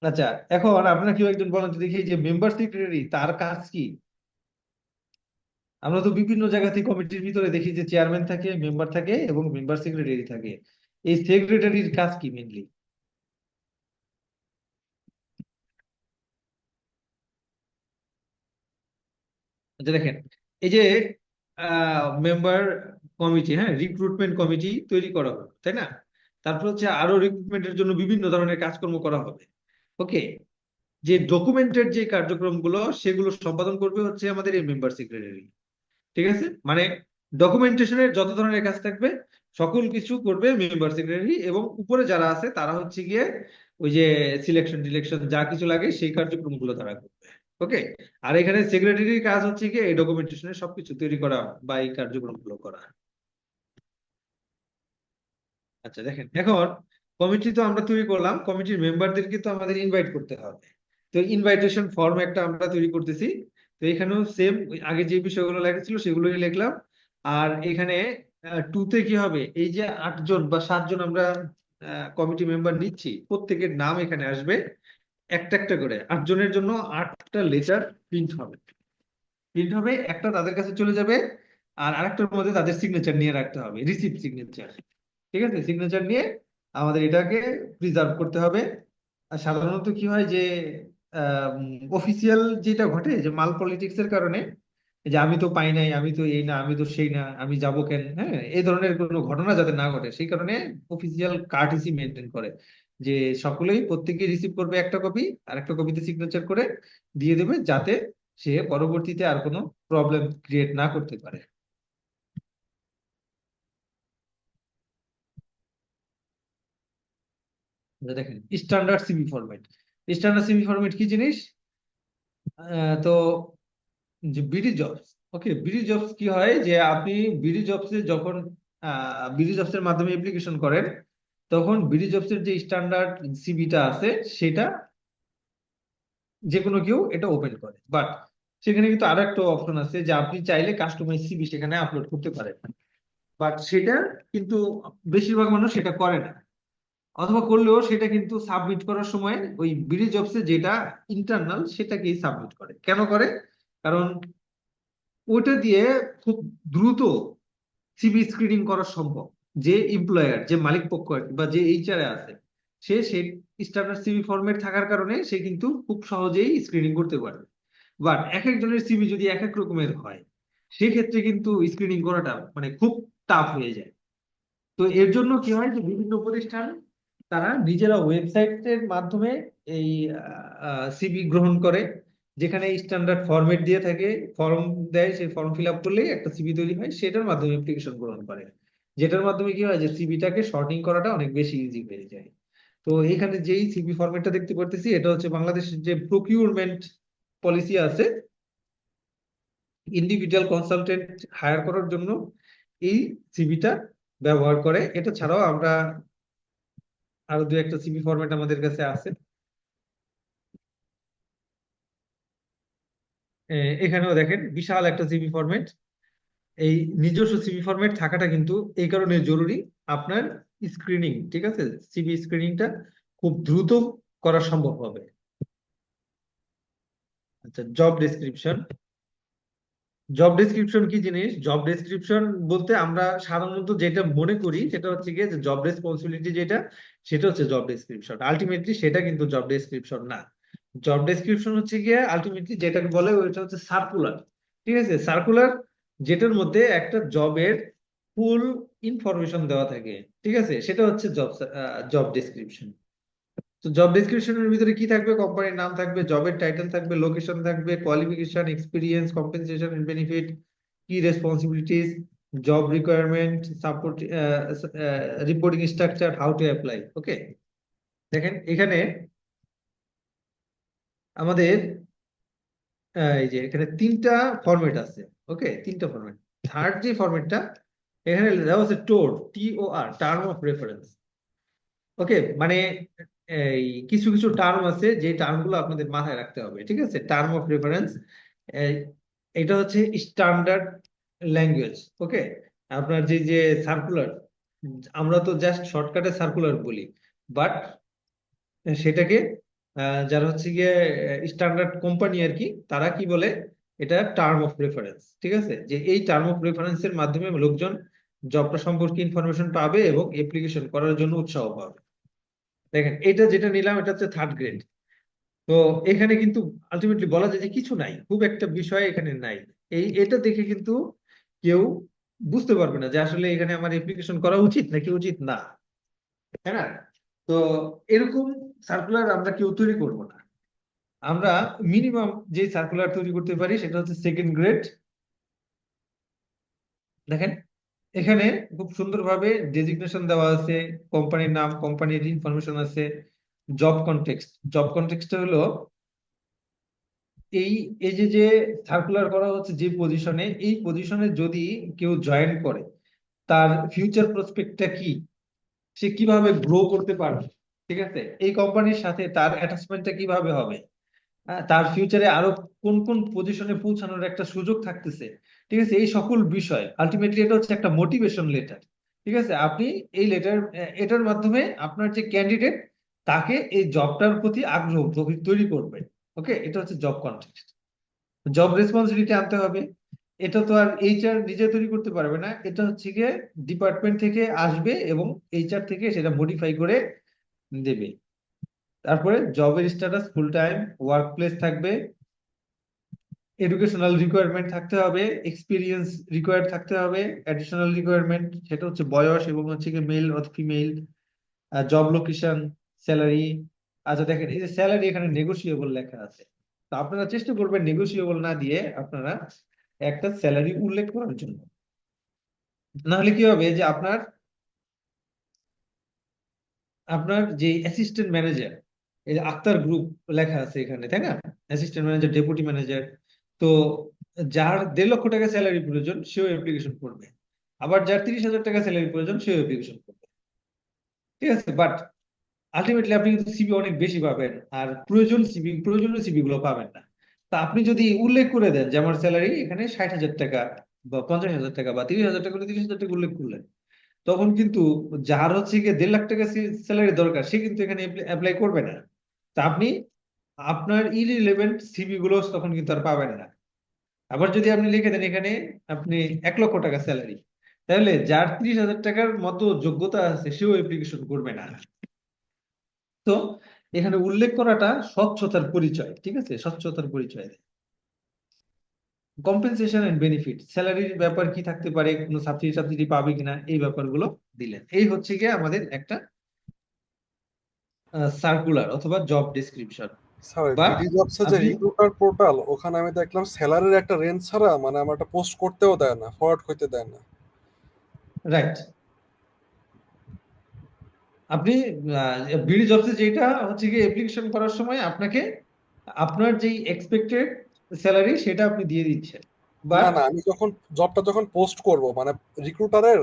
আচ্ছা, এখন আপনারা কেউ একজন বলেন তো দেখি যে মেম্বার সেক্রেটারি তার কাজ কি? আমরা তো বিভিন্ন জায়গা থেকে কমিটির ভিতরে দেখি যে চেয়ারম্যান থাকে, মেম্বার থাকে এবং মেম্বার সেক্রেটারি থাকে। এই সেক্রেটারির কাজ কি মেইনলি? আচ্ছা দেখেন, এই যে মেম্বার কমিটি, হ্যাঁ, রিক্রুটমেন্ট কমিটি তৈরি করা হবে, তাই না? তারপর হচ্ছে আরো রিক্রুটমেন্টের জন্য বিভিন্ন ধরনের কাজকর্ম করা হবে। ওকে, যে ডকুমেন্টের যে কার্যক্রমগুলো সেগুলো সম্পাদন করবে হচ্ছে আমাদের এই মেম্বার সেক্রেটারি। ঠিক আছে, মানে ডকুমেন্টেশনের যত ধরনের কাজ থাকবে সকল কিছু করবে মেম্বার সেক্রেটারি, এবং উপরে যারা আছে তারা হচ্ছে গিয়ে ওই যে সিলেকশন ডিলেকশন যা কিছু লাগে সেই কার্যক্রমগুলো তারা করবে। ওকে, আর এখানে সেক্রেটারির কাজ হচ্ছে গিয়ে এই ডকুমেন্টেশনের সবকিছু তৈরি করা বা এই কার্যক্রমগুলো করা। আচ্ছা দেখেন, এখন কমিটি তো আমরা তৈরি করলাম, কমিটির মেম্বারদেরকে তো আমাদের ইনভাইট করতে হবে। তো ইনভাইটেশন ফর্ম একটা আমরা তৈরি করতেছি। তো এখানেও সেম আগে যে বিষয়গুলো লেখা ছিল সেগুলোই লিখলাম। আর এখানে 2 তে কি হবে, এই যে 8 জন বা 7 জন আমরা কমিটি মেম্বার নিচ্ছি, প্রত্যেকের নাম এখানে আসবে একটা একটা করে। 8 জনের জন্য 8টা লেটার প্রিন্ট হবে। একটা তাদের কাছে চলে যাবে, আর আরেকটার মধ্যে তাদের সিগনেচার নিয়ে রাখতে হবে, রিসিপ্ট সিগনেচার। ঠিক আছে, সিগনেচার নিয়ে আমাদের এটাকে প্রিজার্ভ করতে হবে। আর সাধারণত কি হয় যে অফিসিয়াল যেটা ঘটে যে মাল পলিটিক্স এর কারণে, যে আমি তো পাই নাই, আমি তো এই না, আমি তো সেই না, আমি যাব কেন, হ্যাঁ, এই ধরনের কোনো ঘটনা যাতে না ঘটে সেই কারণে অফিসিয়াল কার্টেসি মেনটেন করে যে সকলেই প্রত্যেকে রিসিভ করবে একটা কপি, আর একটা কপিতে সিগনেচার করে দিয়ে দেবে, যাতে সে পরবর্তীতে আর কোনো প্রবলেম ক্রিয়েট না করতে পারে। দেখেন standard CV format. Standard CV format কি জিনিস? তো যে বিডি জবস, ওকে, বিডি জবস কি হয় যে আপনি বিডি জবসে যখন বিডি জবস এর মাধ্যমে অ্যাপ্লিকেশন করেন, তখন বিডি জবস এর যে স্ট্যান্ডার্ড সিভিটা আছে সেটা যে কোনো কেউ এটা ওপেন করে। বাট সেখানে কিন্তু আরো একটা অপশন আছে যে আপনি চাইলে কাস্টমাইজ সিভি সেখানে আপলোড করতে পারেন, বাট সেটা কিন্তু বেশিরভাগ মানুষ সেটা করে না, অথবা করলেও সেটা কিন্তু সাবমিট করার সময় ওই বিডি জবসে যেটা ইন্টারনাল সেটাকেই সাবমিট করে। কেন করে? কারণ ওটা দিয়ে খুব দ্রুত সিভি স্ক্রিনিং করা সম্ভব। যে এমপ্লয়ার, যে মালিক পক্ষ আর কি, বা যে এইচআর আছে, সে সেই স্ট্যান্ডার্ড সিভি ফরম্যাট থাকার কারণে সে কিন্তু খুব সহজেই স্ক্রিনিং করতে পারবে। বাট এক একজনের সিভি যদি এক এক রকমের হয়, সেক্ষেত্রে কিন্তু স্ক্রিনিং করাটা মানে খুব টাফ হয়ে যায়। তো এর জন্য কি হয় যে বিভিন্ন প্রতিষ্ঠান তারা নিজেরা ওয়েবসাইটের মাধ্যমে এই সিভি গ্রহণ করে, যেখানে স্ট্যান্ডার্ড ফরম্যাট দিয়ে থাকে, ফর্ম দেয়, সেই ফর্ম ফিল আপ করলেই একটা সিভি তৈরি হয়, সেটার মাধ্যমে অ্যাপ্লিকেশন গ্রহণ করে। যেটার মাধ্যমে কি হয় যে সিভিটাকে শর্টিং করাটা অনেক বেশি ইজি হয়ে যায়। তো এইখানে যেই সিভি ফরম্যাটটা দেখতে পারতেছি, এটা হচ্ছে বাংলাদেশের যে প্রকিউরমেন্ট পলিসি আছে, ইন্ডিভিজুয়াল কনসালটেন্ট হায়ার করার জন্য এই সিভিটা ব্যবহার করে। এটা ছাড়াও আমরা আরো দু একটা সিভি ফরম্যাট আমাদের কাছে আছে। এখানেও দেখেন বিশাল একটা সিভি ফরম্যাট। এই নিজস্ব সিভি ফরম্যাট থাকাটা কিন্তু এই কারণে জরুরি, আপনার স্ক্রিনিং, ঠিক আছে, সিভি স্ক্রিনিংটা খুব দ্রুত করা সম্ভব হবে। আচ্ছা, জব ডেসক্রিপশন। জব ডেসক্রিপশন কি জিনিস? জব ডেসক্রিপশন বলতে আমরা সাধারণত যেটা মনে করি সেটা হচ্ছে গিয়ে যে জব রেসপন্সিবিলিটি যেটা, সেটা হচ্ছে জব ডেসক্রিপশন। আলটিমেটলি সেটা কিন্তু জব ডেসক্রিপশন না। জব ডেসক্রিপশন হচ্ছে গিয়ে আলটিমেটলি যেটাকে বলে ওইটা হচ্ছে সার্কুলার। ঠিক আছে, সার্কুলার যেটার মধ্যে একটা জবের ফুল ইনফরমেশন দেওয়া থাকে, ঠিক আছে, সেটা হচ্ছে জব ডেসক্রিপশন। তো জব ডেসক্রিপশনের ভিতরে কি থাকবে? কোম্পানির নাম থাকবে, জবের টাইটেল থাকবে, লোকেশন থাকবে, qualification, experience, compensation and benefit, কি responsibilities, job requirement, support, reporting structure, how to apply. Okay, দেখেন এখানে আমাদের এই যে এখানে তিনটা ফরম্যাট আছে। ওকে, তিনটা ফরম্যাট। থার্ড যে ফরম্যাটটা এখানে দেওয়া আছে টোর, TOR, টার্ম অফ রেফারেন্স। ওকে, মানে এই কিছু কিছু টার্ম আছে যে টার্মগুলো আপনাদের মাথায় রাখতে হবে, ঠিক আছে। টার্ম অফ রেফারেন্স, এটা হচ্ছে স্ট্যান্ডার্ড ল্যাঙ্গুয়েজ। ওকে, আপনার যে যে সার্কুলার, আমরা তো জাস্ট শর্টকাটে সার্কুলার বলি, বাট সেটাকে যারা হচ্ছে গিয়ে স্ট্যান্ডার্ড কোম্পানি আর কি, তারা কি বলে, এটা টার্ম অফ রেফারেন্স। ঠিক আছে, যে এই টার্ম অফ রেফারেন্সের মাধ্যমে লোকজন জবটা সম্পর্কে ইনফরমেশন পাবে এবং অ্যাপ্লিকেশন করার জন্য উৎসাহ পাবে। দেখেন এটা যেটা নিলাম এটা হচ্ছে থার্ড গ্রেড। তো এখানে কিন্তু আলটিমেটলি বলা যায় যে কিছু নাই, খুব একটা বিষয় এখানে নাই। এটা দেখে কিন্তু কেউ বুঝতে পারবে না যে আসলে এখানে আমার অ্যাপ্লিকেশন করা উচিত নাকি উচিত না, তাই না? তো এরকম সার্কুলার আমরা কেউ তৈরি করব না। আমরা মিনিমাম যে সার্কুলার তৈরি করতে পারি সেটা হচ্ছে সেকেন্ড গ্রেড। দেখেন এখানে খুব সুন্দরভাবে ডেজিগনেশন দেওয়া আছে, কোম্পানির নাম, কোম্পানির ইনফরমেশন আছে, জব কনটেক্সট। জব কনটেক্সট হলো এই এই যে যে সার্কুলার করা হচ্ছে যে পজিশনে, এই পজিশনে যদি কেউ জয়েন করে তার ফিউচার প্রসপেক্টটা কি, সে কিভাবে গ্রো করতে পারবে, ঠিক আছে, এই কোম্পানির সাথে তার অ্যাটাচমেন্টটা কিভাবে হবে, তার ফিউচারে আরো কোন কোন পজিশনে পৌঁছানোর একটা সুযোগ থাকতেছে, ঠিক আছে, এই সকল বিষয় আলটিমেটলি এটা হচ্ছে একটা মোটিভেশন লেটার। ঠিক আছে, আপনি এই এটার মাধ্যমে আপনার যে ক্যান্ডিডেট তাকে এই জবটার প্রতি আগ্রহ তৈরি করবেন। ওকে, এটা হচ্ছে জব কন্টেক্সট। জব রেসপন্সিবিলিটি আনতে হবে, এটা তো আর এইচআর নিজে তৈরি করতে পারবে না, এটা হচ্ছে গিয়ে ডিপার্টমেন্ট থেকে আসবে এবং এইচআর থেকে সেটা মডিফাই করে দেবে। তারপরে জবের status full time, work place থাকবে, এডুকেশনাল রিকোয়ারমেন্ট থাকতে হবে, এক্সপিরিয়েন্স রিকোয়ার্ড থাকতে হবে, অ্যাডিশনাল রিকোয়ারমেন্ট সেটা হচ্ছে বয়স এবং হচ্ছে কি মেল অথবা ফিমেল, জব লোকেশন, স্যালারি। আচ্ছা দেখেন এই যে স্যালারি এখানে নেগোশিয়েবল লেখা আছে, তো আপনারা চেষ্টা করবেন নেগোশিয়েবল না দিয়ে আপনারা একটা স্যালারি উল্লেখ করার জন্য। না হলে কি হবে যে আপনার আপনার যে অ্যাসিস্ট্যান্ট ম্যানেজার, এই যে আক্তার গ্রুপ লেখা আছে এখানে, তাই না, অ্যাসিস্ট্যান্ট ম্যানেজার, ডেপুটি ম্যানেজার, তো যার 1.5 লক্ষ টাকা স্যালারি প্রয়োজন সেও অ্যাপ্লিকেশন করবে, আবার যার 30,000 টাকা স্যালারি প্রয়োজন সেও অ্যাপ্লিকেশন করবে। ঠিক আছে, বাট আলটিমেটলি আপনি কিন্তু সিভি অনেক বেশি পাবেন আর প্রয়োজনীয় সিভি গুলো পাবেন না। তা আপনি যদি উল্লেখ করে দেন যে আমার স্যালারি এখানে 60,000 টাকা বা 50,000 টাকা বা 30,000 টাকা, 30,000 টাকা উল্লেখ করলেন, তখন কিন্তু যার হচ্ছে গিয়ে 1.5 লাখ টাকা স্যালারি দরকার সে কিন্তু এখানে অ্যাপ্লাই করবে না। তা আপনি আপনার ইরিলেভেন্ট সিভি গুলো তখন কিন্তু আর পাবেন না। আবার যদি আপনি লিখে দেন এখানে আপনি 1 লক্ষ টাকা স্যালারি, তাহলে যার 30,000 টাকার মতো যোগ্যতা আছে সেও অ্যাপ্লিকেশন করবে না। তো এখানে উল্লেখ করাটা স্বচ্ছতার পরিচয়, ঠিক আছে, স্বচ্ছতার পরিচয়। কম্পেনসেশন এন্ড বেনিফিট, স্যালারির ব্যাপার কি থাকতে পারে, কোনো সাবসিডি সাবসিডি পাবে কিনা, এই ব্যাপারগুলো দিলেন। এই হচ্ছে গিয়ে আমাদের একটা সার্কুলার অথবা জব ডেসক্রিপশন স্যার বা বিডি জবসে যে আপনি রিক্রুটার পোর্টাল, ওখানে আমি দেখলাম স্যালারির একটা রেঞ্জ ছাড়া মানে আমার একটা পোস্ট করতেও দেয় না, ফরওয়ার্ড করতে দেয় না। রাইট। আপনি বিডি জবসে যেটা হচ্ছে গিয়ে অ্যাপ্লিকেশন করার সময় আপনাকে আপনার যেই এক্সপেক্টেড স্যালারি সেটা আপনি দিয়ে দিচ্ছেন, না বাট না, আমি জবটা যখন পোস্ট করব মানে রিক্রুটারের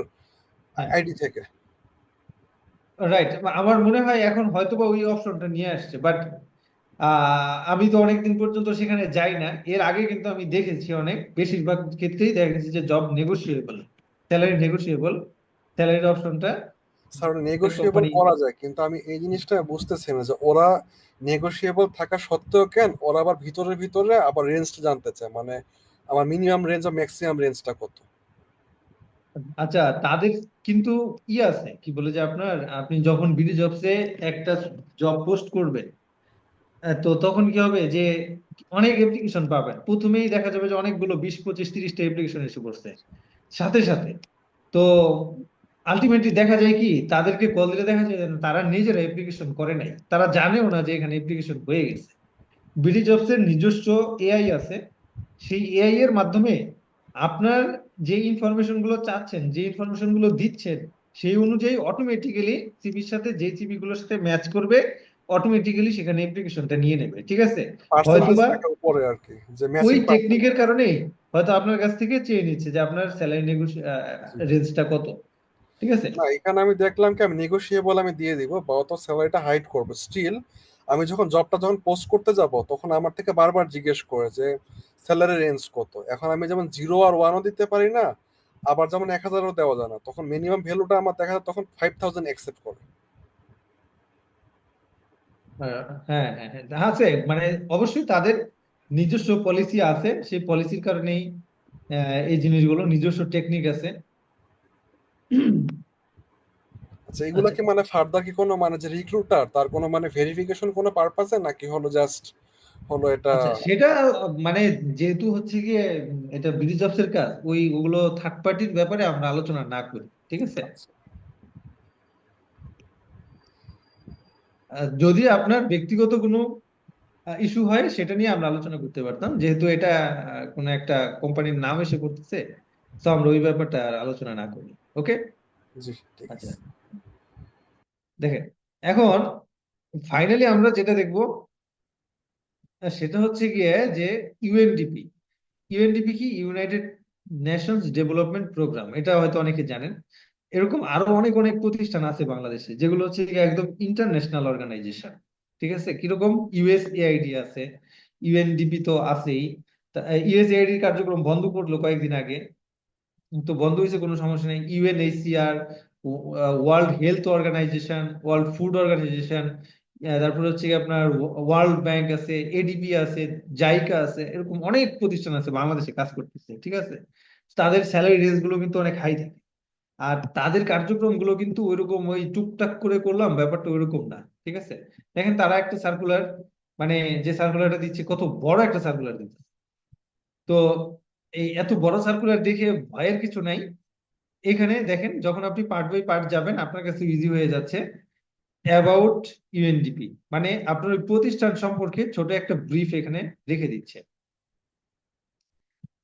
আইডি থেকে। রাইট, আমার মনে হয় এখন হয়তোবা ওই অপশনটা নিয়ে আসছে, বাট আমি তো অনেকদিন পর্যন্ত সেখানে যাই না। এর আগে কিন্তু আমি দেখেছি অনেক বেশিরভাগ ক্ষেত্রেই দেখা গেছে যে জব নেগোশিয়েবল, স্যালারি নেগোশিয়েবল, স্যালারির অপশনটা স্যার নেগোশিয়েবল কোম্পানি। করা যায়, কিন্তু আমি এই জিনিসটা বুঝতেছি না যে ওরা নেগোশিয়েবল থাকা সত্ত্বেও কেন ওরা আবার ভিতরে ভিতরে আবার রেঞ্জটা জানতে চায়, মানে আমার মিনিমাম রেঞ্জ আর ম্যাক্সিমাম রেঞ্জটা কত। আচ্ছা, তাদের কিন্তু আছে কি বলে যে আপনি যখন বিডি জবসে একটা জব পোস্ট করবেন, তো তখন কি হবে যে অনেক অ্যাপ্লিকেশন পাবেন, প্রথমেই দেখা যাবে যে অনেকগুলো 20, 25, 30টা অ্যাপ্লিকেশন এসে পড়ছে সাথে সাথে। তো আলটিমেটলি দেখা যায় কি, তাদেরকে কল দিলে দেখা যায় যে তারা নিজেরা অ্যাপ্লিকেশন করে নাই, তারা জানেও না যে এখানে অ্যাপ্লিকেশন হয়ে গেছে। বিডি জবস এর নিজস্ব এআই আছে, সেই এআই এর মাধ্যমে আপনার যে ইনফরমেশন গুলো চাচ্ছেন, যে ইনফরমেশন গুলো দিচ্ছেন, সেই অনুযায়ী অটোমেটিক্যালি সিভির সাথে যে সিভি গুলোর সাথে ম্যাচ করবে, অটোমেটিক্যালি সেখানে অ্যাপ্লিকেশনটা নিয়ে নেবে, ঠিক আছে। পার্সেন্টেজ হয়তোবা থাকে উপরে আর কি, যে ওই ম্যাচিং টেকনিকের পার্সেন্টেজ। কারণেই হয়তো আপনার কাছ থেকে চেয়ে নিচ্ছে যে আপনার স্যালারি রেঞ্জটা কত, ঠিক আছে। না, এখানে আমি দেখলাম কি আমি নেগোশিয়েবল আমি দিয়ে দিব বা অত স্যালারিটা হাইড করবো, স্টিল আমি যখন পোস্ট করতে যাব তখন আমার থেকে বারবার জিজ্ঞেস করে যে স্যালারি রেঞ্জ কত। এখন আমি যেমন 0 আর 1ও দিতে পারি না, আবার যেমন 1,000ও দেওয়া যায় না, তখন মিনিমাম ভ্যালুটা আমার দেখা যায় তখন 5,000 অ্যাকসেপ্ট করে। হ্যাঁ, হ্যাঁ, হ্যাঁ, হ্যাঁ, আছে, মানে অবশ্যই তাদের নিজস্ব পলিসি আছে, সেই পলিসির কারণেই এই জিনিসগুলো নিজস্ব টেকনিক আছে। আচ্ছা, এগুলা আচ্ছা, কি মানে ফার্দার কি কোনো মানে যে রিক্রুটার তার কোনো মানে ভেরিফিকেশন কোনো পারপাসে, নাকি হলো জাস্ট হলো এটা? আচ্ছা, সেটা মানে যেহেতু হচ্ছে গিয়ে এটা বিডি জবস এর কাজ, ওগুলো থার্ড পার্টির ব্যাপারে আমরা আলোচনা না করি, ঠিক আছে। যদি আপনার ব্যক্তিগত কোনো ইস্যু হয় সেটা নিয়ে আমরা আলোচনা করতে পারতাম, যেহেতু এটা কোনো একটা কোম্পানির নাম এসে করতেছে, তো আমরা ওই ব্যাপারটা আর আলোচনা না করি। ওকে। জি, ঠিক আচ্ছা, আছে। দেখেন, এখন ফাইনালি আমরা যেটা দেখবো সেটা হচ্ছে গিয়ে যে ইউএনডিপি। ইউএনডিপি কি? ইউনাইটেড নেশনস ডেভেলপমেন্ট প্রোগ্রাম, এটা হয়তো অনেকে জানেন। এরকম আরো অনেক অনেক প্রতিষ্ঠান আছে বাংলাদেশে যেগুলো হচ্ছে গিয়ে একদম ইন্টারন্যাশনাল অর্গানাইজেশন, ঠিক আছে। কিরকম? ইউএসএআইডি আছে, ইউএনডিপি তো আছেই। ইউএসএআইডির কার্যক্রম বন্ধ করলো কয়েকদিন আগে, তো বন্ধ হয়েছে, কোনো সমস্যা নেই। UNHCR, world health organisation, world food organisation, তারপরে হচ্ছে কি আপনার ওয়ার্ল্ড ব্যাংক আছে, এডিবি আছে, জাইকা আছে, এরকম অনেক প্রতিষ্ঠান আছে বাংলাদেশে কাজ করতেছে, ঠিক আছে। তাদের স্যালারি রেঞ্জ গুলো কিন্তু অনেক হাই থাকে, আর তাদের কার্যক্রম গুলো কিন্তু ওইরকম ওই টুকটাক করে করলাম ব্যাপারটা ওইরকম না, ঠিক আছে। দেখেন তারা একটা সার্কুলার, মানে যে সার্কুলারটা দিচ্ছে, কত বড় একটা সার্কুলার দিচ্ছে। তো এই এত বড় সার্কুলার দেখে ভয়ের কিছু নাই। এখানে দেখেন, যখন আপনি পার্ট বাই পার্ট যাবেন আপনার কাছে ইজি হয়ে যাচ্ছে। অ্যাবাউট ইউএনডিপি, মানে আপনার ওই প্রতিষ্ঠান সম্পর্কে ছোট একটা ব্রিফ এখানে রেখে দিচ্ছে।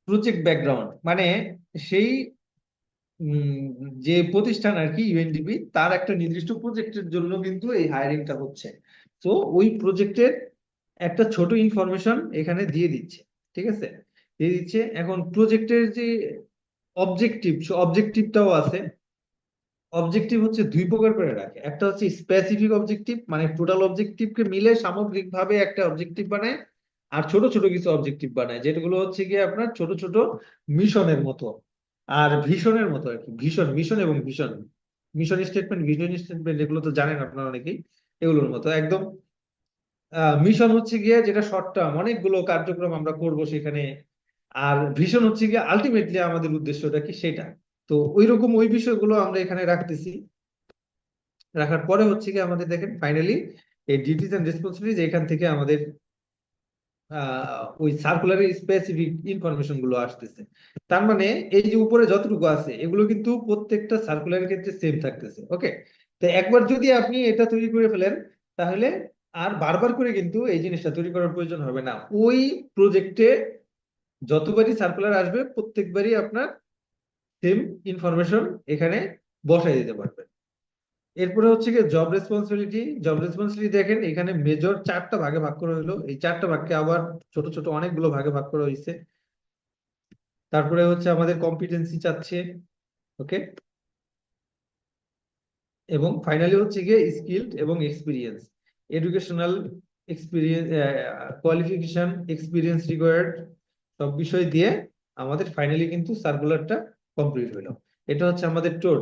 প্রজেক্ট ব্যাকগ্রাউন্ড, মানে সেই যে প্রতিষ্ঠান আর কি ইউএনডিপি, তার একটা নির্দিষ্ট প্রজেক্টের জন্য কিন্তু এই হায়ারিংটা হচ্ছে। তো ওই প্রজেক্টের একটা ছোট ইনফরমেশন এখানে দিয়ে দিচ্ছে, ঠিক আছে, দিয়ে দিচ্ছে। এখন প্রজেক্টের যে অবজেক্টিভ, অবজেক্টিভটাও আছে। অবজেক্টিভ হচ্ছে দুই প্রকার করে রাখে, একটা হচ্ছে স্পেসিফিক অবজেক্টিভ, মানে টোটাল অবজেক্টিভকে মিলে সামগ্রিকভাবে একটা অবজেক্টিভ বানায়, আর ছোট ছোট কিছু অবজেক্টিভ বানায় যেগুলো হচ্ছে গিয়ে আপনার ছোট ছোট মিশনের মতো, আর ভিশনের মতো আর কি। ভিশন, মিশন এবং vision, mission statement, vision statement, এগুলো তো জানেন আপনারা অনেকেই, এগুলোর মতো একদম। মিশন হচ্ছে গিয়ে যেটা শর্ট টার্ম, অনেকগুলো কার্যক্রম আমরা করব সেখানে। আর ভিশন হচ্ছে গিয়ে আলটিমেটলি আমাদের উদ্দেশ্যটা কি সেটা। তো তো ওইরকম ওই বিষয়গুলো আমরা এখানে রাখতেছি। রাখার পরে হচ্ছে কি আমাদের দেখেন ফাইনালি এই ডিউটিস এন্ড রেসপন্সিবিলিটিজ এখান থেকে আমাদের ওই সার্কুলারের স্পেসিফিক ইনফরমেশন গুলো আসতেছে। তার মানে এই যে উপরে যতটুকু আছে এগুলো কিন্তু প্রত্যেকটা সার্কুলারের ক্ষেত্রে সেম থাকতেছে। ওকে, তো একবার যদি আপনি এটা তৈরি করে ফেলেন তাহলে আর বারবার করে কিন্তু এই জিনিসটা তৈরি করার প্রয়োজন হবে না। ওই প্রজেক্টে যতবারই সার্কুলার আসবে প্রত্যেকবারই আপনার সেম ইনফরমেশন এখানে বসাই দিতে পারবেন। এরপরে হচ্ছে কি জব রেসপন্সিবিলিটি দেখেন এখানে মেজর 4টা ভাগে ভাগ করা হলো, এই 4টা ভাগকে আবার ছোট ছোট অনেকগুলো ভাগে ভাগ করা হয়েছে। তারপরে হচ্ছে আমাদের কম্পিটেন্সি চাচ্ছে। ওকে, এবং ফাইনালি হচ্ছে গিয়ে স্কিলড এবং experience, educational experience, qualification, experience required, সব বিষয় দিয়ে আমাদের ফাইনালি কিন্তু সার্কুলারটা কমপ্লিট হলো। এটা হচ্ছে আমাদের TOR,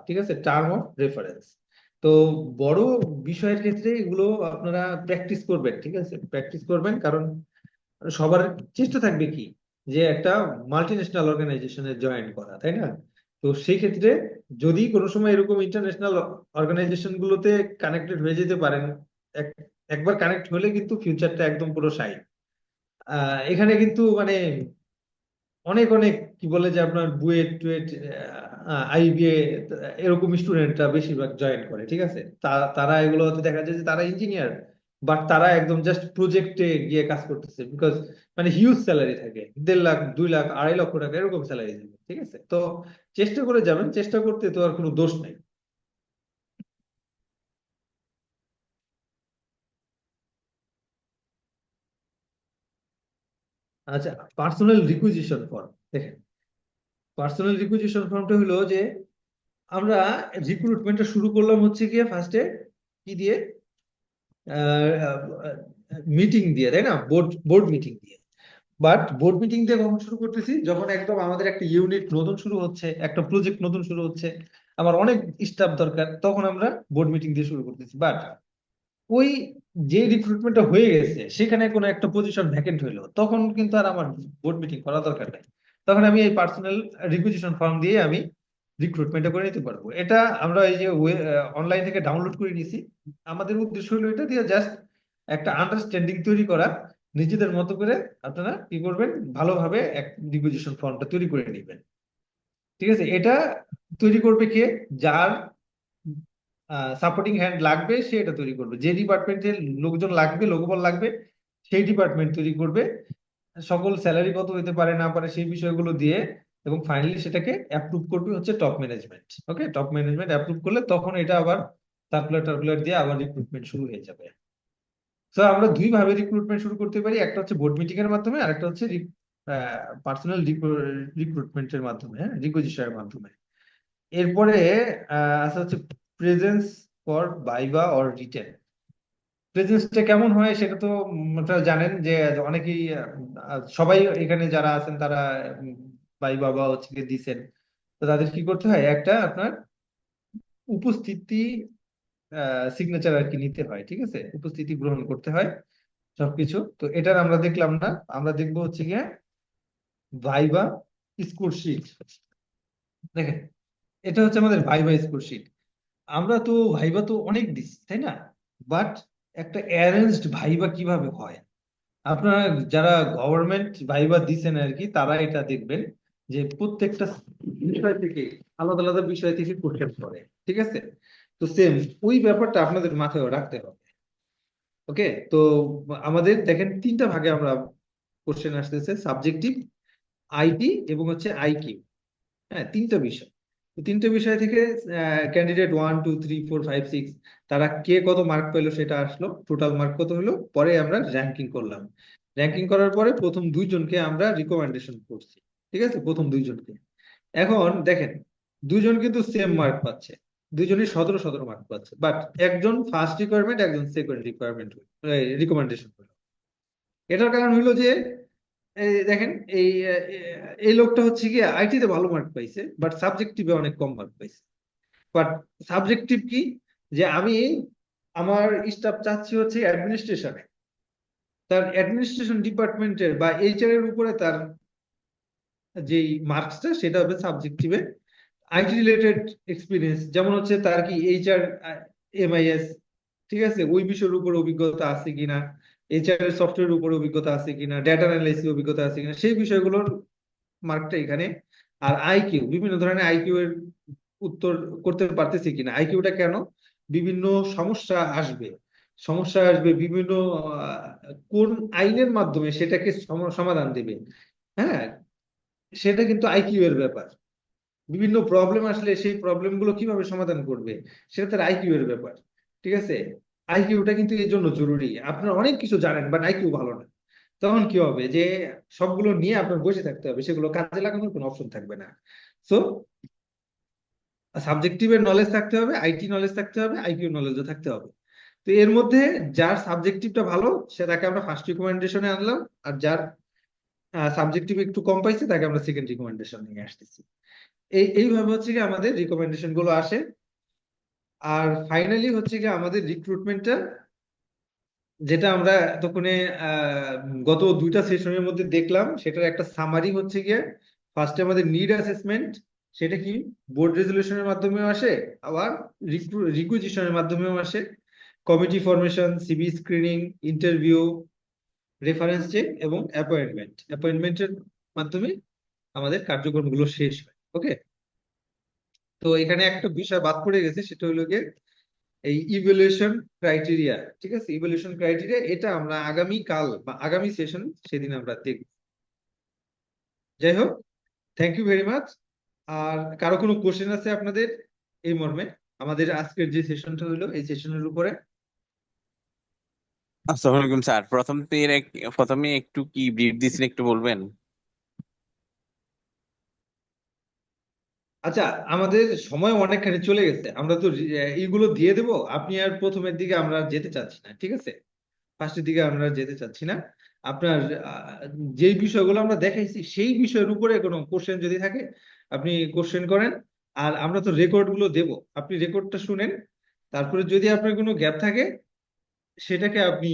ঠিক আছে, টার্ম অফ রেফারেন্স। তো বড় বিষয়ের ক্ষেত্রে এগুলো আপনারা প্র্যাকটিস করবেন, ঠিক আছে, প্র্যাকটিস করবেন, কারণ সবার চেষ্টা থাকবে কি যে একটা মাল্টিন্যাশনাল অর্গানাইজেশনে জয়েন করা, তাই না? তো সেই ক্ষেত্রে যদি কোনো সময় এরকম ইন্টারন্যাশনাল অর্গানাইজেশন গুলোতে কানেক্টেড হয়ে যেতে পারেন, একবার কানেক্ট হলে কিন্তু ফিউচারটা একদম পুরো সাই। এখানে কিন্তু মানে অনেক অনেক কি বলে যে আপনার বুয়েট টুয়েট, IBA এরকম স্টুডেন্টরা বেশিরভাগ জয়েন করে, ঠিক আছে। তারা এগুলো হতে দেখা যায় যে তারা ইঞ্জিনিয়ার, বাট তারা একদম জাস্ট প্রজেক্টে গিয়ে কাজ করতেছে, বিকজ মানে হিউজ স্যালারি থাকে, 1.5 লাখ 2 লাখ 2.5 লক্ষ টাকা এরকম স্যালারি থাকে, ঠিক আছে। তো চেষ্টা করে যাবেন, চেষ্টা করতে তো আর কোনো দোষ নাই। আচ্ছা, পার্সোনাল রিকুইজিশন ফর্ম দেখেন। পার্সোনাল রিকুইজিশন ফর্মটা হলো যে আমরা রিক্রুটমেন্টটা শুরু করলাম হচ্ছে গিয়ে ফার্স্টে কি দিয়ে, মিটিং দিয়ে, তাই না, বোর্ড মিটিং দিয়ে। বাট বোর্ড মিটিং দিয়ে কখন শুরু করতেছি, যখন একদম আমাদের একটা ইউনিট নতুন শুরু হচ্ছে, একটা প্রজেক্ট নতুন শুরু হচ্ছে, আমার অনেক স্টাফ দরকার, তখন আমরা বোর্ড মিটিং দিয়ে শুরু করতেছি। বাট ওই যে রিক্রুটমেন্টটা হয়ে গেছে সেখানে কোনো একটা পজিশন ভ্যাকেন্ট হইলো, তখন কিন্তু আর আমার বোর্ড মিটিং করা দরকার নাই, তখন আমি এই পার্সোনাল রিকুইজিশন ফর্ম দিয়ে আমি রিক্রুটমেন্টটা করে নিতে পারবো। এটা আমরা এই যে অনলাইন থেকে ডাউনলোড করে নিয়েছি। আমাদের উদ্দেশ্য হলো এটা দিয়ে জাস্ট একটা আন্ডারস্ট্যান্ডিং তৈরি করা, নিজেদের মতো করে আপনারা কি করবেন, ভালোভাবে এক রিকুইজিশন ফর্মটা তৈরি করে নেবেন, ঠিক আছে। এটা তৈরি করবে কে, যার সাপোর্টিং হ্যান্ড লাগবে সে এটা তৈরি করবে, যে ডিপার্টমেন্টের লোকজন লাগবে, লোকবল লাগবে, সেই ডিপার্টমেন্ট তৈরি করবে, সকল স্যালারি কত হতে পারে না পারে সেই বিষয়গুলো দিয়ে, এবং ফাইনালি সেটাকে অ্যাপ্রুভ করবে হচ্ছে টপ ম্যানেজমেন্ট। ওকে, টপ ম্যানেজমেন্ট অ্যাপ্রুভ করলে তখন এটা আবার সার্কুলার দিয়ে আবার রিক্রুটমেন্ট শুরু হয়ে যাবে। তো আমরা দুই ভাবে রিক্রুটমেন্ট শুরু করতে পারি, একটা হচ্ছে বোর্ড মিটিং এর মাধ্যমে, আর একটা হচ্ছে পার্সোনাল রিক্রুটমেন্টের মাধ্যমে, হ্যাঁ, রিকুইজিশনের মাধ্যমে। এরপরে আছে হচ্ছে presence for viva or written. প্রেজেন্সটা কেমন হয় সেটা তো আপনারা জানেন যে অনেকেই সবাই এখানে যারা আছেন তারা ভাইভা বা হচ্ছে গিয়ে দিছেন। তো তাদের কি করতে হয়, একটা আপনার উপস্থিতি সিগনেচার আর কি নিতে হয়, ঠিক আছে, উপস্থিতি গ্রহণ করতে হয় সবকিছু। তো এটার আমরা দেখলাম না, আমরা দেখবো হচ্ছে গিয়ে ভাইভা স্কোর শিট। দেখেন, এটা হচ্ছে আমাদের ভাইভা স্কোর শিট। আমরা তো ভাইভা তো অনেক দিচ্ছি, তাই না? বাট একটা অ্যারেঞ্জড ভাইভা কিভাবে হয়, আপনারা যারা গভর্নমেন্ট ভাইভা দিচ্ছেন আর কি, তারা এটা দেখবেন যে প্রত্যেকটা বিষয় থেকে আলাদা আলাদা বিষয় থেকে কোশ্চেন করে, ঠিক আছে। তো সেম ওই ব্যাপারটা আপনাদের মাথায় রাখতে হবে। ওকে, তো আমাদের দেখেন 3টা ভাগে আমরা কোশ্চেন আসতেছে, সাবজেক্টিভ, IT এবং হচ্ছে IQ। হ্যাঁ, 3টা বিষয়। তো 3টে বিষয় থেকে ক্যান্ডিডেট 1 2 3 4 5 6 তারা কে কত মার্ক পেলো সেটা আসলো, টোটাল মার্ক কত হলো, পরে আমরা র্যাঙ্কিং করলাম। র্যাঙ্কিং করার পরে প্রথম 2জনকে আমরা রিকমেন্ডেশন করছি, ঠিক আছে, প্রথম 2জনকে। এখন দেখেন 2জন কিন্তু সেম মার্ক পাচ্ছে, 2জনই 17 মার্ক পাচ্ছে, বাট একজন ফার্স্ট রিকোয়ারমেন্ট, একজন সেকেন্ড রিকোয়ারমেন্ট রিকমেন্ডেশন হলো। এটার কারণ হলো যে দেখেন এই লোকটা হচ্ছে গিয়ে IT তে ভালো মার্ক পাইছে, বাট সাবজেক্টিভে অনেক কম মার্ক পাইছে। বাট সাবজেক্টিভ কি, যে আমি আমার স্টাফ চাচ্ছি হচ্ছে অ্যাডমিনিস্ট্রেশনে, তার অ্যাডমিনিস্ট্রেশন ডিপার্টমেন্টের বা HR এর উপরে তার যেই মার্কসটা সেটা হবে সাবজেক্টিভে আইটি রিলেটেড এক্সপিরিয়েন্স, যেমন হচ্ছে তার কি এইচআর, এমআইএস, ঠিক আছে, ওই বিষয়ের উপর অভিজ্ঞতা আছে কিনা, এইচআর এর সফটওয়্যারের উপর অভিজ্ঞতা আছে কিনা, ডেটা অ্যানালাইসিস অভিজ্ঞতা আছে কিনা, সেই বিষয়গুলোর মার্কটা এখানে। আর আইকিউ, বিভিন্ন ধরনের আইকিউ এর উত্তর করতে পারতেছি কিনা। আইকিউটা কেন? বিভিন্ন সমস্যা আসবে বিভিন্ন, কোন আইনের মাধ্যমে সেটাকে সমাধান দেবে, হ্যাঁ, সেটা কিন্তু আইকিউ এর ব্যাপার। বিভিন্ন প্রবলেম আসলে সেই প্রবলেম গুলো কিভাবে সমাধান করবে, সেটা তার আইকিউ এর ব্যাপার, ঠিক আছে। আইকিউটা কিন্তু এই জন্য জরুরি। আপনারা অনেক কিছু জানেন বাট আইকিউ ভালো না, তখন কি হবে যে সবগুলো নিয়ে আপনার বসে থাকতে হবে, সেগুলো কাজে লাগানোর কোনো অপশন থাকবে না। সো সাবজেক্টিভের নলেজ থাকতে হবে, আইটি নলেজ থাকতে হবে, আইকিউ নলেজও থাকতে হবে। তো এর মধ্যে যার সাবজেক্টিভটা ভালো সেটাকে আমরা ফার্স্ট রিকমেন্ডেশনে আনলাম, আর যার সাবজেক্টিভ একটু কম পাইছে তাকে আমরা সেকেন্ড রিকমেন্ডেশন নিয়ে আসতেছি। এইভাবে হচ্ছে কি আমাদের রিকমেন্ডেশন গুলো আসে। আর ফাইনালি হচ্ছে কি আমাদের রিক্রুটমেন্টটা, যেটা আমরা এতক্ষণে গত 2টা সেশনের মধ্যে দেখলাম, সেটার একটা সামারি হচ্ছে গিয়ে ফার্স্টে আমাদের নিড অ্যাসেসমেন্ট, সেটা কি বোর্ড রেজলিউশনের মাধ্যমেও আসে, আবার রিকুইজিশনের মাধ্যমেও আসে, committee formation, CV screening, interview, reference check এবং অ্যাপয়েন্টমেন্টের মাধ্যমে আমাদের কার্যক্রমগুলো শেষ হয়। ওকে, তো এখানে একটা বিষয় বাদ পড়ে গেছে, সেটা হলো গিয়ে এই ইভ্যালুয়েশন ক্রাইটেরিয়া, ঠিক আছে। ইভ্যালুয়েশন ক্রাইটেরিয়া এটা আমরা আগামী কাল বা আগামী সেশন সেদিন আমরা দেখব। যাই হোক, থ্যাংক ইউ ভেরি মাচ। আর কারো কোনো কোশ্চেন আছে আপনাদের এই মর্মে আমাদের আজকের যে সেশনটা হলো এই সেশনের উপরে? আসসালামু আলাইকুম স্যার, প্রথমে একটু কি ব্রিফ দিয়েছেন একটু বলবেন? আচ্ছা, আমাদের সময় অনেকখানি চলে গেছে, আমরা তো এইগুলো দিয়ে দেব। আপনি আর প্রথমের দিকে আমরা যেতে চাচ্ছি না, ঠিক আছে, ফার্স্টের দিকে আমরা যেতে চাচ্ছি না। আপনার যেই বিষয়গুলো আমরা দেখাইছি সেই বিষয়ের উপরে কোনো কোশ্চেন যদি থাকে আপনি কোশ্চেন করেন। আর আমরা তো রেকর্ড গুলো দেব, আপনি রেকর্ডটা শুনেন, তারপরে যদি আপনার কোনো গ্যাপ থাকে সেটাকে আপনি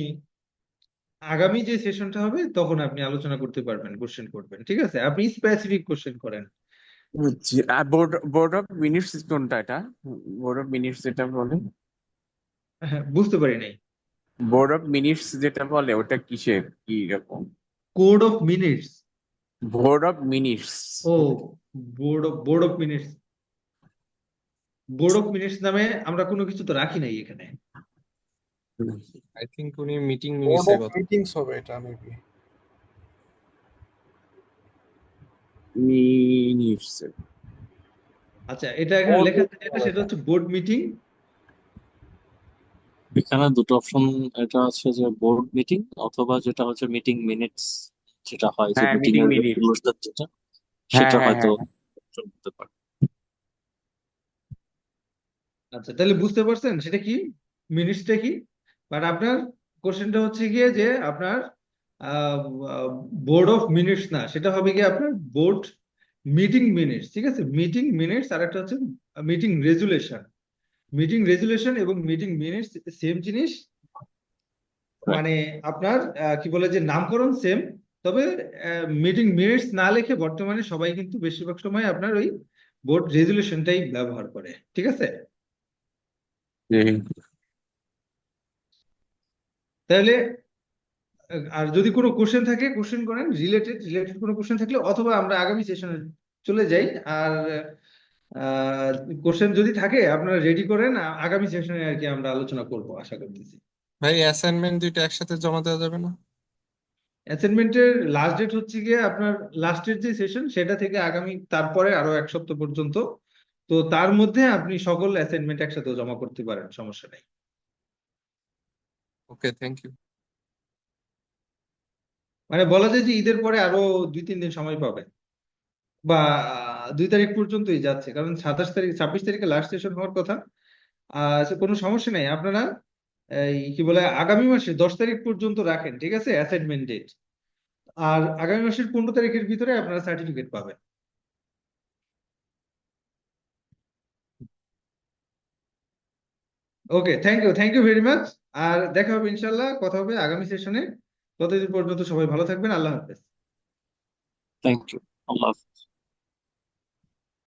আগামী যে সেশনটা হবে তখন আপনি আলোচনা করতে পারবেন, কোশ্চেন করবেন, ঠিক আছে। আপনি স্পেসিফিক কোশ্চেন করেন। বুঝছি। আর বোর্ড অফ মিনিটস কোনটা? এটা বোর্ড অফ মিনিটস যেটা বলে, হ্যাঁ, বুঝতে পারি নাই। বোর্ড অফ মিনিটস যেটা বলে ওটা কিসের, কি রকম? Code of minutes? Board of minutes. ও, বোর্ড অফ মিনিটস নামে আমরা কোনো কিছু তো রাখি নাই এখানে। আই থিংক উনি মিটিং বোর্ড মিনিটসের অফ কথা। মিটিংস হবে এটা মেবি। মিনিটস। আচ্ছা, এটা এখানে লেখা আছে যেটা, সেটা হচ্ছে বোর্ড মিটিং। এখানে দুটো অপশন এটা আছে, যে বোর্ড মিটিং অথবা যেটা হচ্ছে মিটিং মিনিটস, যেটা হয় যে হ্যাঁ, মিটিং মিটিং এর মিনিটস। ক্লোজটা যেটা, হ্যাঁ সেটা হ্যাঁ হয়তো হ্যাঁ। option হতে পারে। আচ্ছা, তাহলে বুঝতে পারছেন সেটা কি, মিনিটসটা কি। বাট আপনার কোশ্চেনটা হচ্ছে গিয়ে যে আপনার বোর্ড অফ মিনিটস না, সেটা হবে গিয়ে আপনার বোর্ড মিটিং মিনিটস, ঠিক আছে। মিটিং মিনিটস আর একটা হচ্ছে মিটিং রেজুলেশন। মিটিং রেজুলেশন এবং মিটিং মিনিটস সেম জিনিস, মানে আপনার কি বলে যে নামকরণ সেম, তবে মিটিং মিনিটস না লিখে বর্তমানে সবাই কিন্তু বেশিরভাগ সময় আপনার ওই বোর্ড রেজুলেশনটাই ব্যবহার করে, ঠিক আছে। জি। তাহলে আর যদি কোনো কোশ্চেন থাকে কোশ্চেন করেন, রিলেটেড কোনো কোশ্চেন থাকলে, অথবা আমরা আগামী সেশনে চলে যাই। আর কোশ্চেন যদি থাকে আপনারা রেডি করেন, আগামী সেশনে আর কি আমরা আলোচনা করব আশা করতেছি। ভাই অ্যাসাইনমেন্ট দুইটা একসাথে জমা দেওয়া যাবে না? অ্যাসাইনমেন্টের লাস্ট ডেট হচ্ছে গিয়ে আপনার লাস্টের যে সেশন সেটা থেকে আগামী তারপরে আরো 1 সপ্তাহ পর্যন্ত। তো তার মধ্যে আপনি সকল অ্যাসাইনমেন্ট একসাথে জমা করতে পারেন, সমস্যা নেই। ওকে, থ্যাংক ইউ। মানে বলা যায় যে ঈদের পরে আরো 2-3 দিন সময় পাবেন, বা 2 তারিখ পর্যন্তই যাচ্ছে, কারণ 27 তারিখ 26 তারিখে লাস্ট সেশন হওয়ার কথা। কোনো সমস্যা নেই, আপনারা এই কি বলে আগামী মাসে 10 তারিখ পর্যন্ত রাখেন, ঠিক আছে, অ্যাসাইনমেন্ট ডেট। আর আগামী মাসের 15 তারিখের ভিতরে আপনারা সার্টিফিকেট পাবেন। ওকে, থ্যাংক ইউ ভেরি মাচ। আর দেখা হবে ইনশাল্লাহ, কথা হবে আগামী সেশনে। ততদিন পর্যন্ত সবাই ভালো থাকবেন, আল্লাহ হাফেজ। Thank you. আল্লাহ হাফেজ।